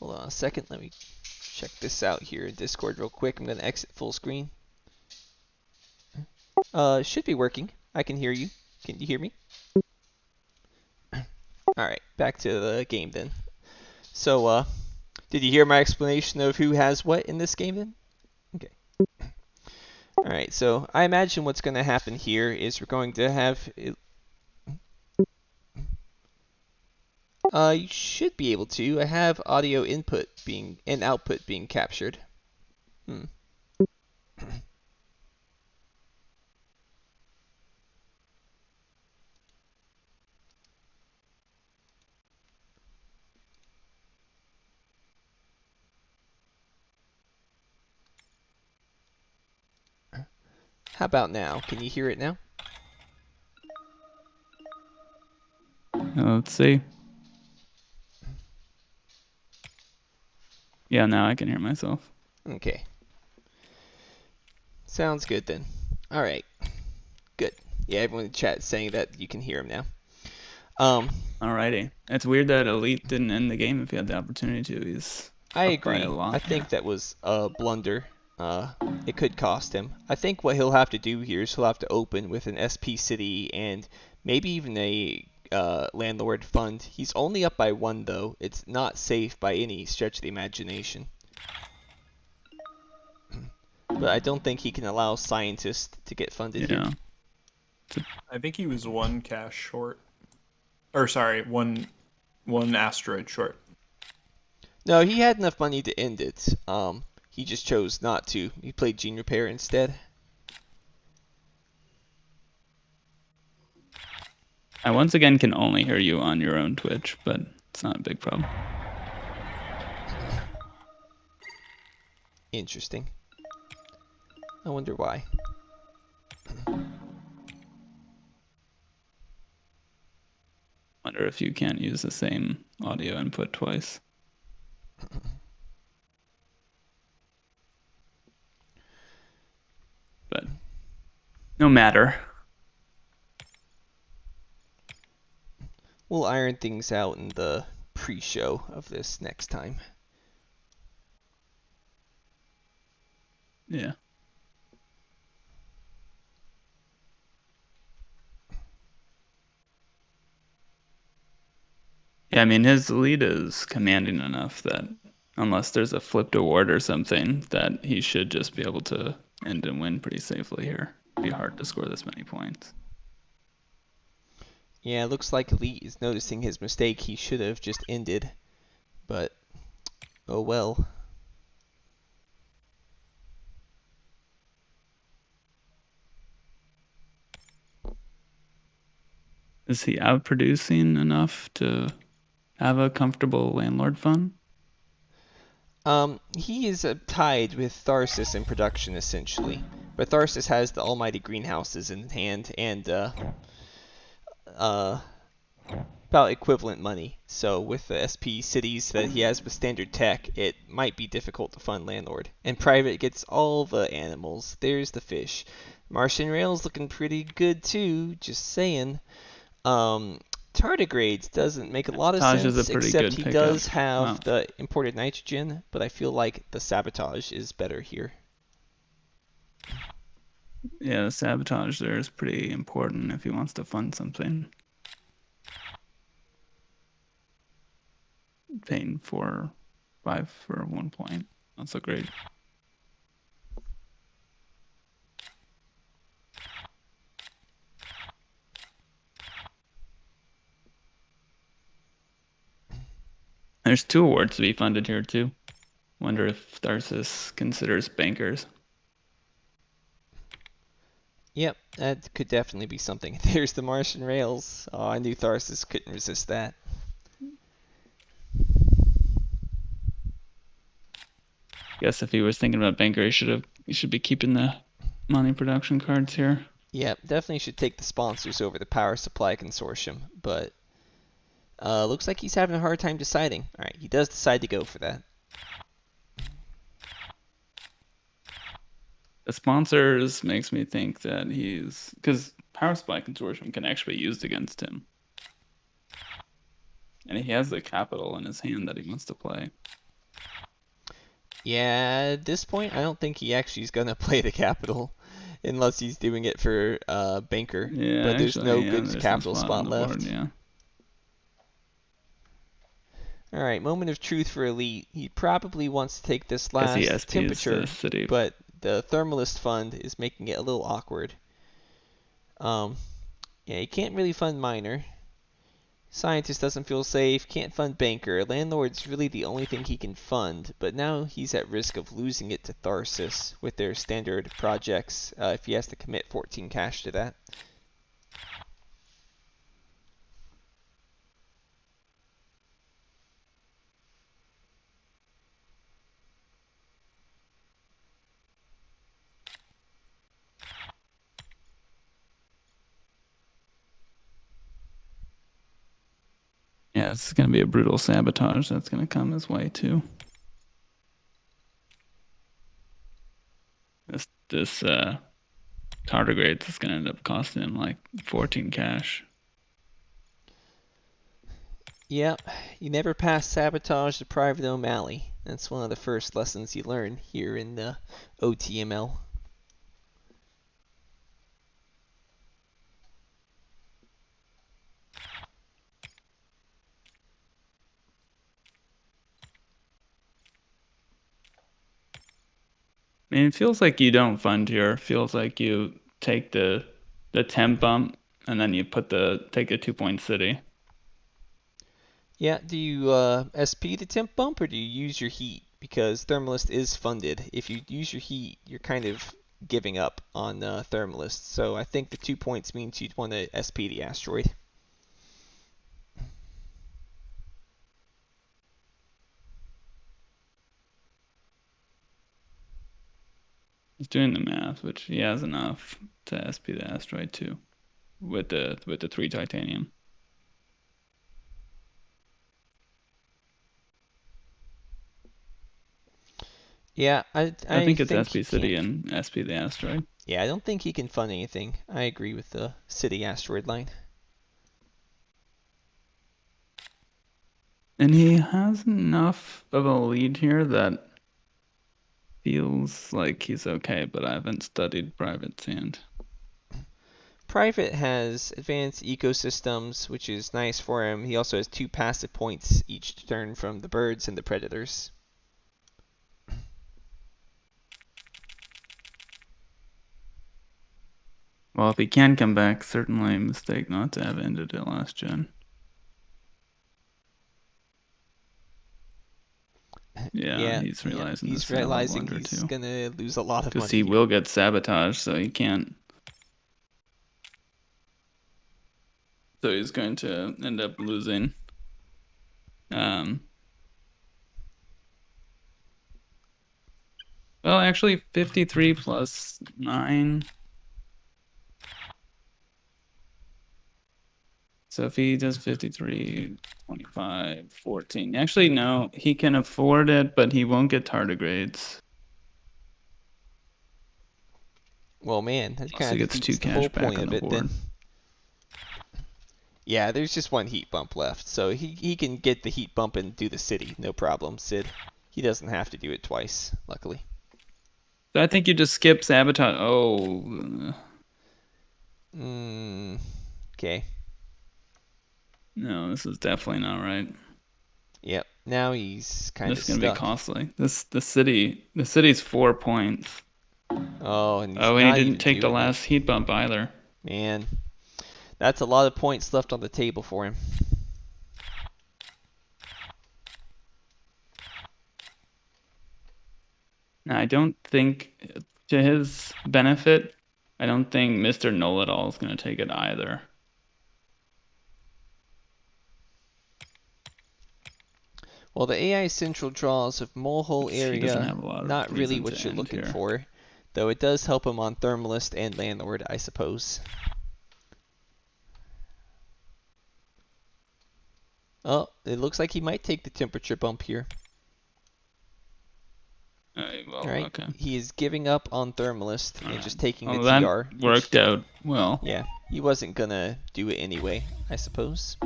Hold on a second. Let me check this out here in Discord real quick. I'm going to exit full screen. Should be working. I can hear you. Can you hear me? Alright, back to the game then. So, did you hear my explanation of who has what in this game then? Okay. Alright, so I imagine what's going to happen here is we're going to have... you should be able to. I have audio input being and output being captured. How about now? Can you hear it now? Let's see. Yeah, now I can hear myself. Okay. Sounds good then. Alright. Good. Yeah, everyone in the chat is saying that you can hear him now. Alrighty. It's weird that Elite didn't end the game if he had the opportunity to. He's I up agree. by a lot I think here. that was a blunder. It could cost him. I think what he'll have to do here is he'll have to open with an SP city and maybe even a landlord fund. He's only up by 1 though. It's not safe by any stretch of the imagination. But I don't think he can allow scientists to get funded here. I think he was 1 cash short. Or sorry, one asteroid short. No, he had enough money to end it. He just chose not to. He played Gene Repair instead. I once again can only hear you on your own Twitch, but it's not a big problem. Interesting. I wonder why. Wonder if you can't use the same audio input twice. But no matter. We'll iron things out in the pre-show of this next time. Yeah. Yeah, I mean, his lead is commanding enough that unless there's a flipped award or something, that he should just be able to end and win pretty safely here. It'd be hard to score this many points. Yeah, it looks like Elite is noticing his mistake. He should have just ended. But, oh well. Is he outproducing enough to have a comfortable landlord fund? He is tied with Tharsis in production, essentially. But Tharsis has the almighty greenhouses in hand and, about equivalent money. So with the SP cities that he has with standard tech, it might be difficult to fund landlord. And private gets all the animals. There's the fish. Martian Rail's looking pretty good too, just saying. Tardigrades doesn't make a lot of Sabotage is sense, a pretty except good he pickup. does have Wow. the imported nitrogen, but I feel like the sabotage is better here. Yeah, the sabotage there is pretty important if he wants to fund something. Paying 4-5 for 1 point. Not so great. There's 2 awards to be funded here too. Wonder if Tharsis considers bankers. Yep, that could definitely be something. There's the Martian Rails. Oh, I knew Tharsis couldn't resist that. Guess if he was thinking about banker, he should be keeping the money production cards here. Yep, definitely should take the sponsors over the power supply consortium, but looks like he's having a hard time deciding. Alright, he does decide to go for that. The sponsors makes me think that he's... Because power supply consortium can actually be used against him. And he has the capital in his hand that he wants to play. Yeah, at this point, I don't think he actually is gonna play the capital, unless he's doing it for banker. Yeah, But there's no actually, yeah, good there's no capital spot on spot the board, left. yeah. All right, moment of truth for Elite. He probably wants to take this Guess he last SPs the temperature, city. but the Thermalist fund is making it a little awkward. Um, yeah, he can't really fund miner. Scientist doesn't feel safe, can't fund banker. Landlord's really the only thing he can fund, but now he's at risk of losing it to Tharsis with their standard projects if he has to commit 14 cash to that. Yeah, it's going to be a brutal sabotage that's going to come his way, too. This tardigrades is going to end up costing him like 14 cash. Yep, you never pass sabotage to private O'Malley. That's one of the first lessons you learn here in the OTML. I mean, it feels like you don't fund here. It feels like you take the temp bump and then you take the 2-point city. Yeah, do you SP the temp bump or do you use your heat? Because Thermalist is funded. If you use your heat, you're kind of giving up on Thermalist. So I think the 2 points means you'd want to SP the asteroid. He's doing the math, which he has enough to SP the asteroid too, with the 3 titanium. Yeah, I I think it's think SP he can't. city and SP the asteroid. Yeah, I don't think he can fund anything. I agree with the city asteroid line. And he has enough of a lead here that feels like he's okay, but I haven't studied private sand. Private has advanced ecosystems, which is nice for him. He also has 2 passive points each turn from the birds and the predators. Well, if he can come back, certainly a mistake not to have ended it last gen. Yeah, he's realizing he's this is a realizing blunder he's too. gonna lose a lot of Because money he here. will get sabotaged, so he can't. So he's going to end up losing. Well, actually, 53 plus 9. So if he does 53, 25, 14. Actually, no, he can afford it, but he won't get tardigrades. Well, man, that Also kind of gets 2 defeats the whole cash back point on of the it then. board. Yeah, there's just 1 heat bump left, so he can get the heat bump and do the city, no problem, Sid. He doesn't have to do it twice, luckily. So I think you just skip sabotage. Oh. Okay. No, this is definitely not right. Yep, now he's kind This of is gonna be stuck. costly. The city's 4 points. Oh, and he's Oh, and he not didn't even take the doing it. last heat bump either. Man, that's a lot of points left on the table for him. Now, I don't think, to his benefit, I don't think Mr. Know-It-All is gonna take it either. Well, the AI central draws of molehole He doesn't area, have a lot of not really reason what to you're end looking here. for, though it does help him on Thermalist and Landlord, I suppose. Oh, it looks like he might take the temperature bump here. Well, Alright, okay. he is giving up on Thermalist and just taking the That TR. worked out well. Yeah, he wasn't gonna do it anyway, I suppose.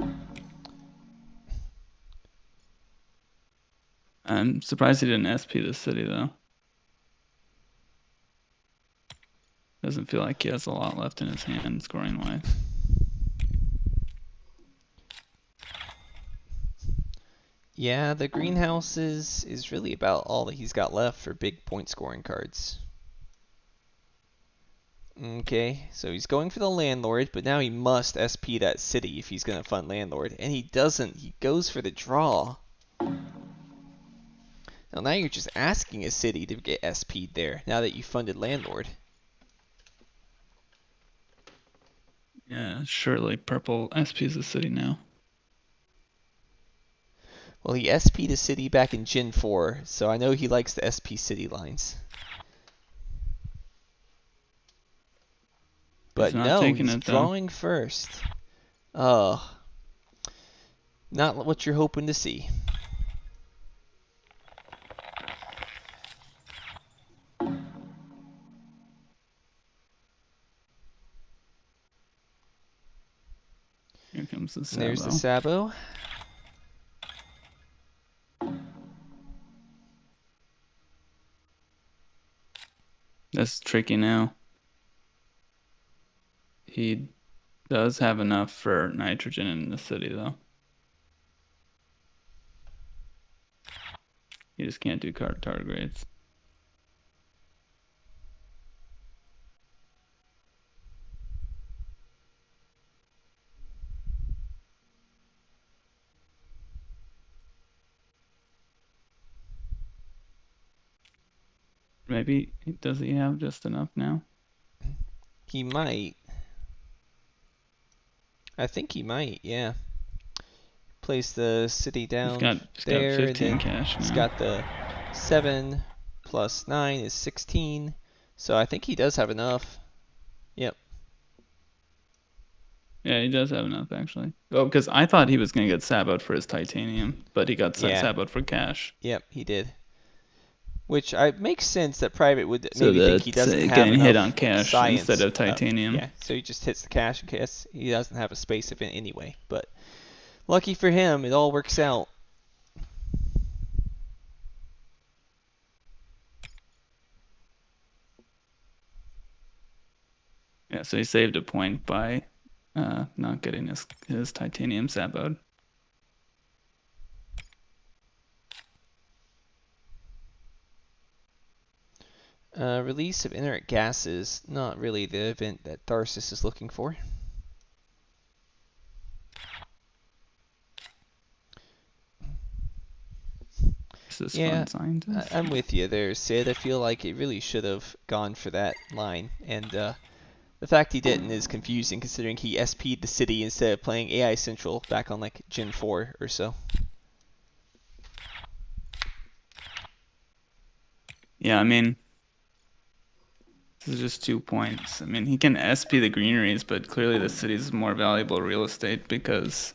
I'm surprised he didn't SP this city though. Doesn't feel like he has a lot left in his hand scoring wise. Yeah, the greenhouse is really about all that he's got left for big point scoring cards. Okay, so he's going for the landlord, but now he must SP that city if he's going to fund landlord. And he doesn't. He goes for the draw. Now you're just asking a city to get SP'd there, now that you funded landlord. Yeah, surely purple SP's the city now. Well, he SP'd a city back in Gen 4, so I know he likes the SP city lines. But He's not no, taking he's it though. drawing first. Oh, not what you're hoping to see. Here comes the And there's the Sabo. Sabo. That's tricky now. He does have enough for nitrogen in the city though. You just can't do tardigrades. Maybe does he have just enough now? He might. I think he might, yeah. Place the city down He's got there, and 15 then cash he's now. got the 7 plus 9 is 16. So I think he does have enough. Yep. Yeah, he does have enough actually. Oh, because I thought he was gonna get saboed for his titanium, but he got Yeah. saboed for cash. Yep, he did. Which makes sense that Private would So maybe think he that's doesn't have getting hit on enough cash instead science of up. titanium. Yeah, so he just hits the cash in case he doesn't have a space event anyway. But lucky for him, it all works out. Yeah, so he saved a point by not getting his titanium saboed. Release of inert gases, not really the event that Tharsis is looking for. This Yeah, fun scientist. I'm with you there, Sid. I feel like it really should have gone for that line. And the fact he didn't is confusing considering he SP'd the city instead of playing AI Central back on like Gen 4 or so. Yeah, I mean, this is just 2 points. I mean, he can SP the greeneries, but clearly the city's more valuable real estate because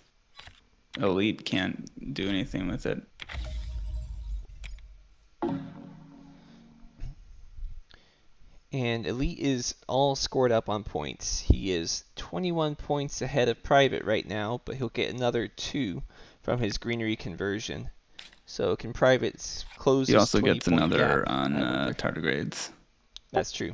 Elite can't do anything with it. And Elite is all scored up on points. He is 21 points ahead of Private right now, but he'll get another 2 from his greenery conversion. So can Private close He his also 20 gets point another gap? on I wonder. tardigrades. That's true.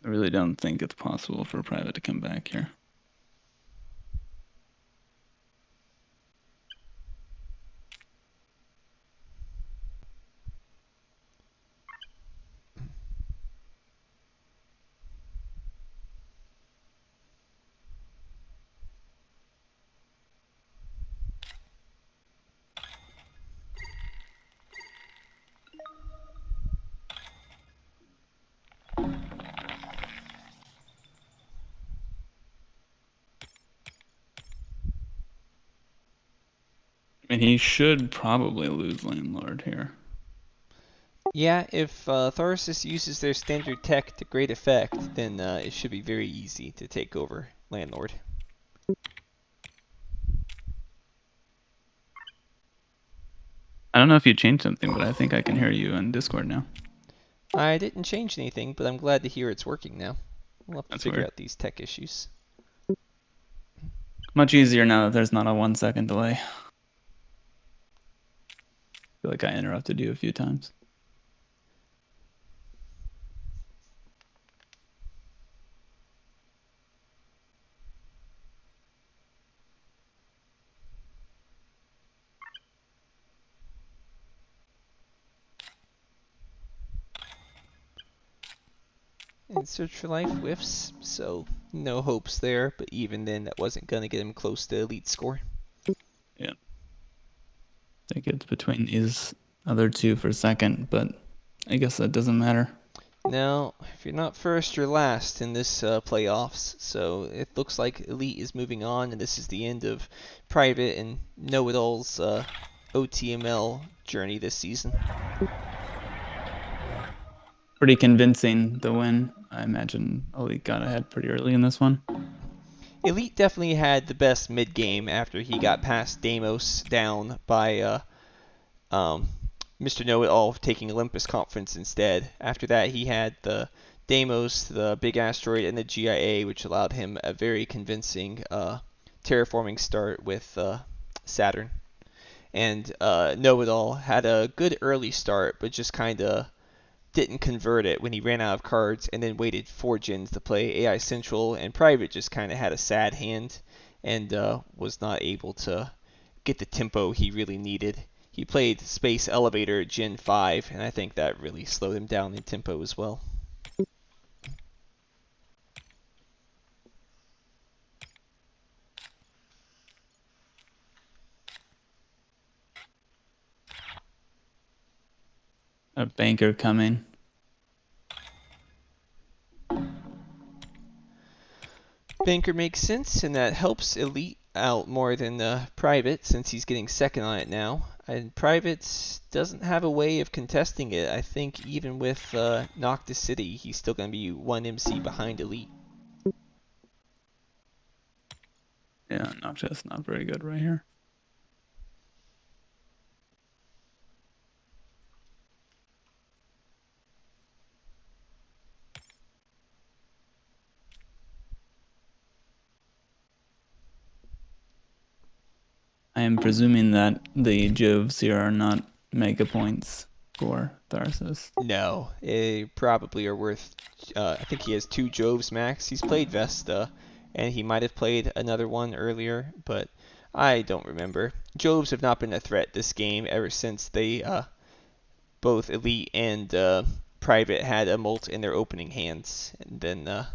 I really don't think it's possible for Private to come back here. I mean, he should probably lose Landlord here. Yeah, if Tharsis uses their standard tech to great effect, then it should be very easy to take over Landlord. I don't know if you changed something, but I think I can hear you on Discord now. I didn't change anything, but I'm glad to hear it's working now. We'll have to That's figure weird. out these tech issues. Much easier now that there's not a 1 second delay. I feel like I interrupted you a few times. And Search for Life whiffs, so no hopes there, but even then that wasn't going to get him close to elite score. Yeah. I think it's between these other two for second, but I guess that doesn't matter. Now, if you're not first, you're last in this playoffs, so it looks like elite is moving on, and this is the end of Private and Know-It-All's OTML journey this season. Pretty convincing, the win. I imagine Elite got ahead pretty early in this one. Elite definitely had the best mid game after he got past Deimos down by Mr. Know-It-All taking Olympus Conference instead. After that, he had the Deimos, the Big Asteroid, and the GIA, which allowed him a very convincing terraforming start with Saturn. And Know-It-All had a good early start, but just kind of didn't convert it when he ran out of cards and then waited 4 gens to play AI Central, and Private just kind of had a sad hand and was not able to get the tempo he really needed. He played Space Elevator Gen 5, and I think that really slowed him down in tempo as well. A banker coming. Banker makes sense, and that helps Elite out more than Private since he's getting second on it now. And Private doesn't have a way of contesting it. I think even with Noctis City, he's still going to be 1 MC behind Elite. Yeah, Noctis not very good right here. I am presuming that the Joves here are not mega points for Tharsis. No, they probably are worth. I think he has 2 Joves max. He's played Vesta, and he might have played another one earlier, but I don't remember. Joves have not been a threat this game ever since they both Elite and Private had a molt in their opening hands, and then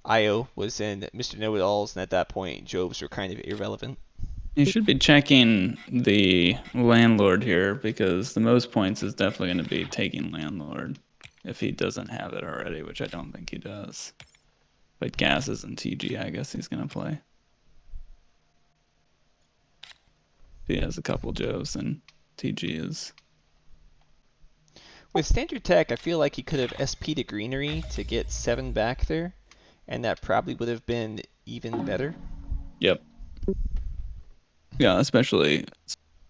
Io was in Mr. Know-It-Alls, and at that point, Joves were kind of irrelevant. You should be checking the landlord here because the most points is definitely going to be taking landlord if he doesn't have it already, which I don't think he does. But gases and TG, I guess he's going to play. If he has a couple Joes, then TG is. With standard tech, I feel like he could have SP'd a greenery to get 7 back there, and that probably would have been even better. Yep. Yeah, especially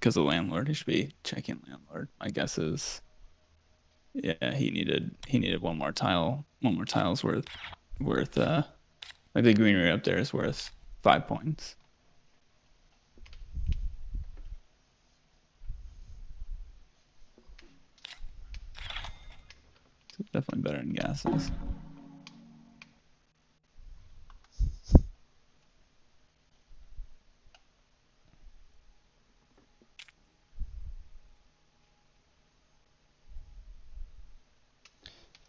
because of landlord. He should be checking landlord. My guess is, yeah, he needed one more tile's worth like the greenery up there is worth 5 points. So definitely better than gases.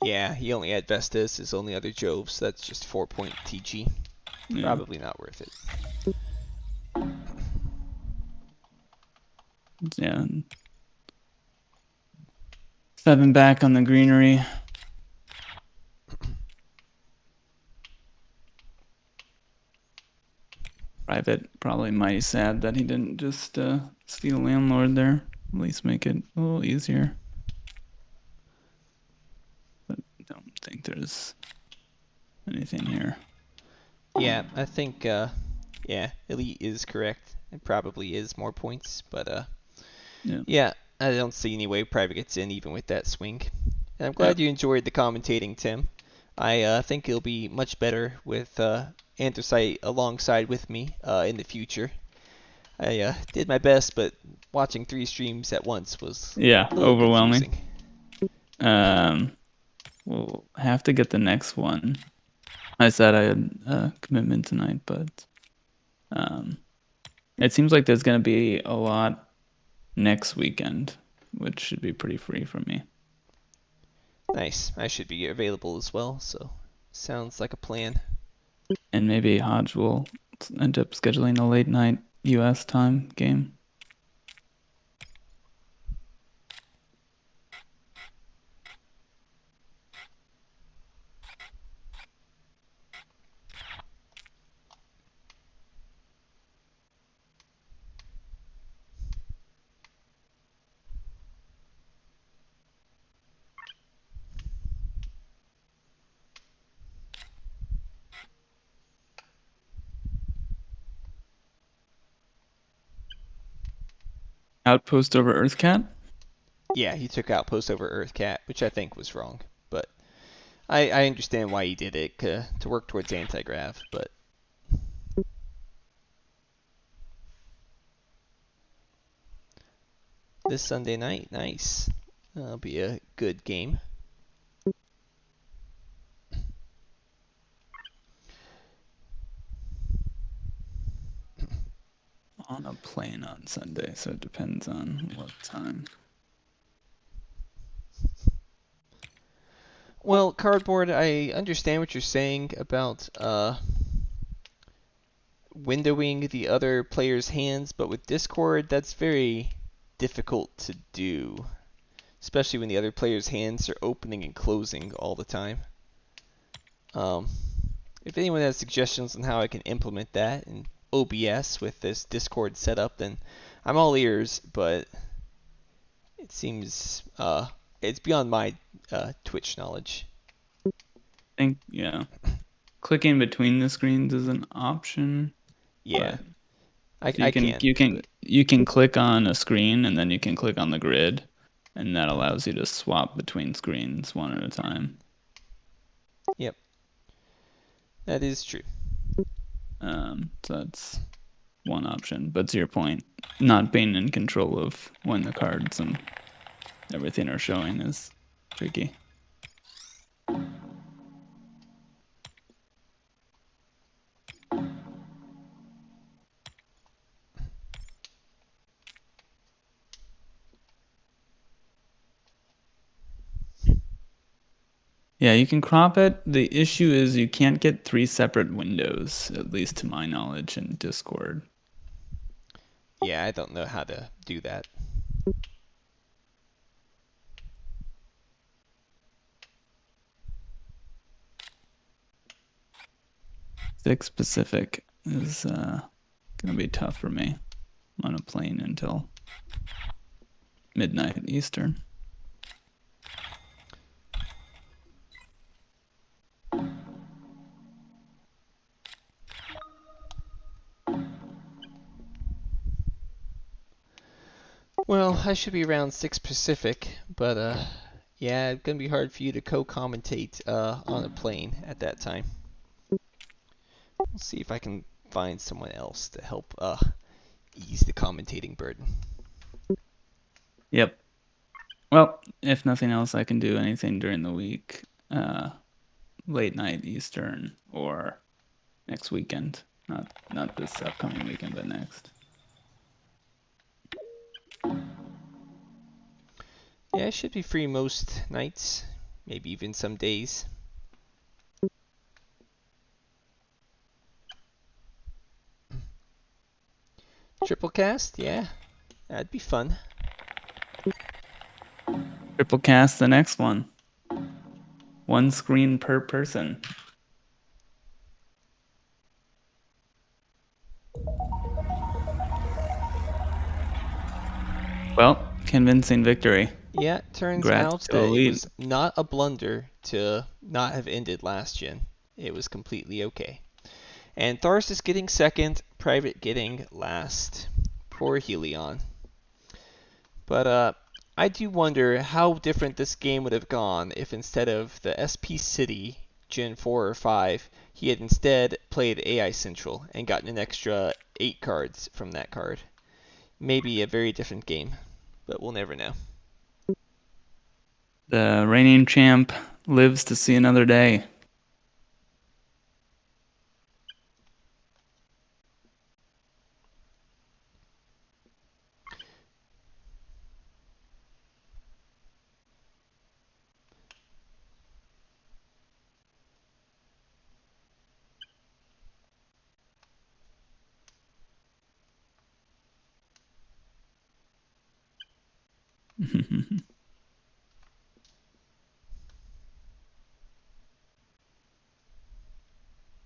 Yeah, he only had Vestas, his only other Joves, so that's just 4-point TG. Yeah. Probably not worth it. Yeah. 7 back on the greenery. Private probably mighty sad that he didn't just steal landlord there. At least make it a little easier. But I don't think there's anything here. Yeah, I think, yeah, Elite is correct. It probably is more points, but, yeah, I don't see any way Private gets in even with that swing. And I'm glad you enjoyed the commentating, Tim. I think it'll be much better with Anthracite alongside with me in the future. I did my best, but watching 3 streams at once was Yeah, a little overwhelming. confusing. We'll have to get the next one. I said I had a commitment tonight, but it seems like there's going to be a lot next weekend, which should be pretty free for me. Nice. I should be available as well, so sounds like a plan. And maybe Hodge will end up scheduling a late night US time game. Outpost over Earthcat? Yeah, he took Outpost over Earthcat, which I think was wrong, but I understand why he did it to work towards anti-grav, but this Sunday night, nice. That'll be a good game. On a plane on Sunday, so it depends on what time. Well, Cardboard, I understand what you're saying about windowing the other player's hands, but with Discord, that's very difficult to do, especially when the other player's hands are opening and closing all the time. If anyone has suggestions on how I can implement that in OBS with this Discord setup, then I'm all ears, but it seems it's beyond my Twitch knowledge. I think, yeah. Clicking between the screens is an option. Yeah, So I can. You can click on a screen and then you can click on the grid, and that allows you to swap between screens one at a time. Yep, that is true. So that's one option. But to your point, not being in control of when the cards and everything are showing is tricky. Yeah, you can crop it. The issue is you can't get 3 separate windows, at least to my knowledge, in Discord. Yeah, I don't know how to do that. Six Pacific is gonna be tough for me. I'm on a plane until midnight Eastern. Well, I should be around 6 Pacific, but yeah, it's gonna be hard for you to co-commentate on a plane at that time. We'll see if I can find someone else to help ease the commentating burden. Yep. Well, if nothing else, I can do anything during the week, late night Eastern or next weekend. Not this upcoming weekend, but next. Yeah, I should be free most nights, maybe even some days. Triple cast, yeah, that'd be fun. Triple cast the next one. 1 screen per person. Well, convincing victory. Yeah, it turns Congrats out to that it Elite. was not a blunder to not have ended last gen. It was completely okay. And Thars is getting second, Private getting last. Poor Helion. But I do wonder how different this game would have gone if instead of the SP City Gen 4 or 5, he had instead played AI Central and gotten an extra 8 cards from that card. Maybe a very different game, but we'll never know. The reigning champ lives to see another day.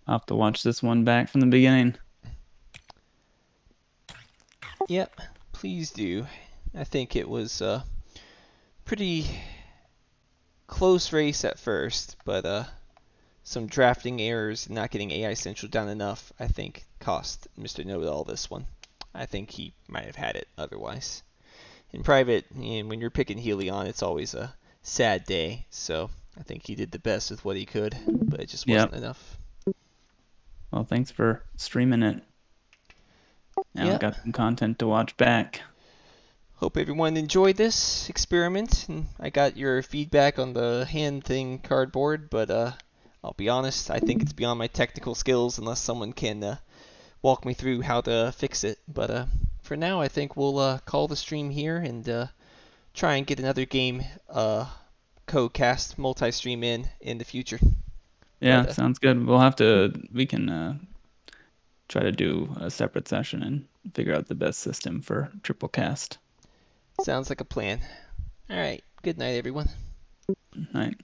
I'll have to watch this one back from the beginning. Yep, please do. I think it was a pretty close race at first, but some drafting errors, not getting AI Central down enough, I think cost Mr. Know-It-All this one. I think he might have had it otherwise. In private, when you're picking Helion, it's always a sad day, so I think he did the best with what he could, but it just wasn't enough. Well, thanks for streaming it. Now I've got some content to watch back. Hope everyone enjoyed this experiment, and I got your feedback on the hand thing cardboard, but I'll be honest, I think it's beyond my technical skills unless someone can walk me through how to fix it. But for now, I think we'll call the stream here and try and get another game co-cast multi-stream in the future. Yeah, sounds good. We can try to do a separate session and figure out the best system for triple cast. Sounds like a plan. All right. Good night, everyone. Night.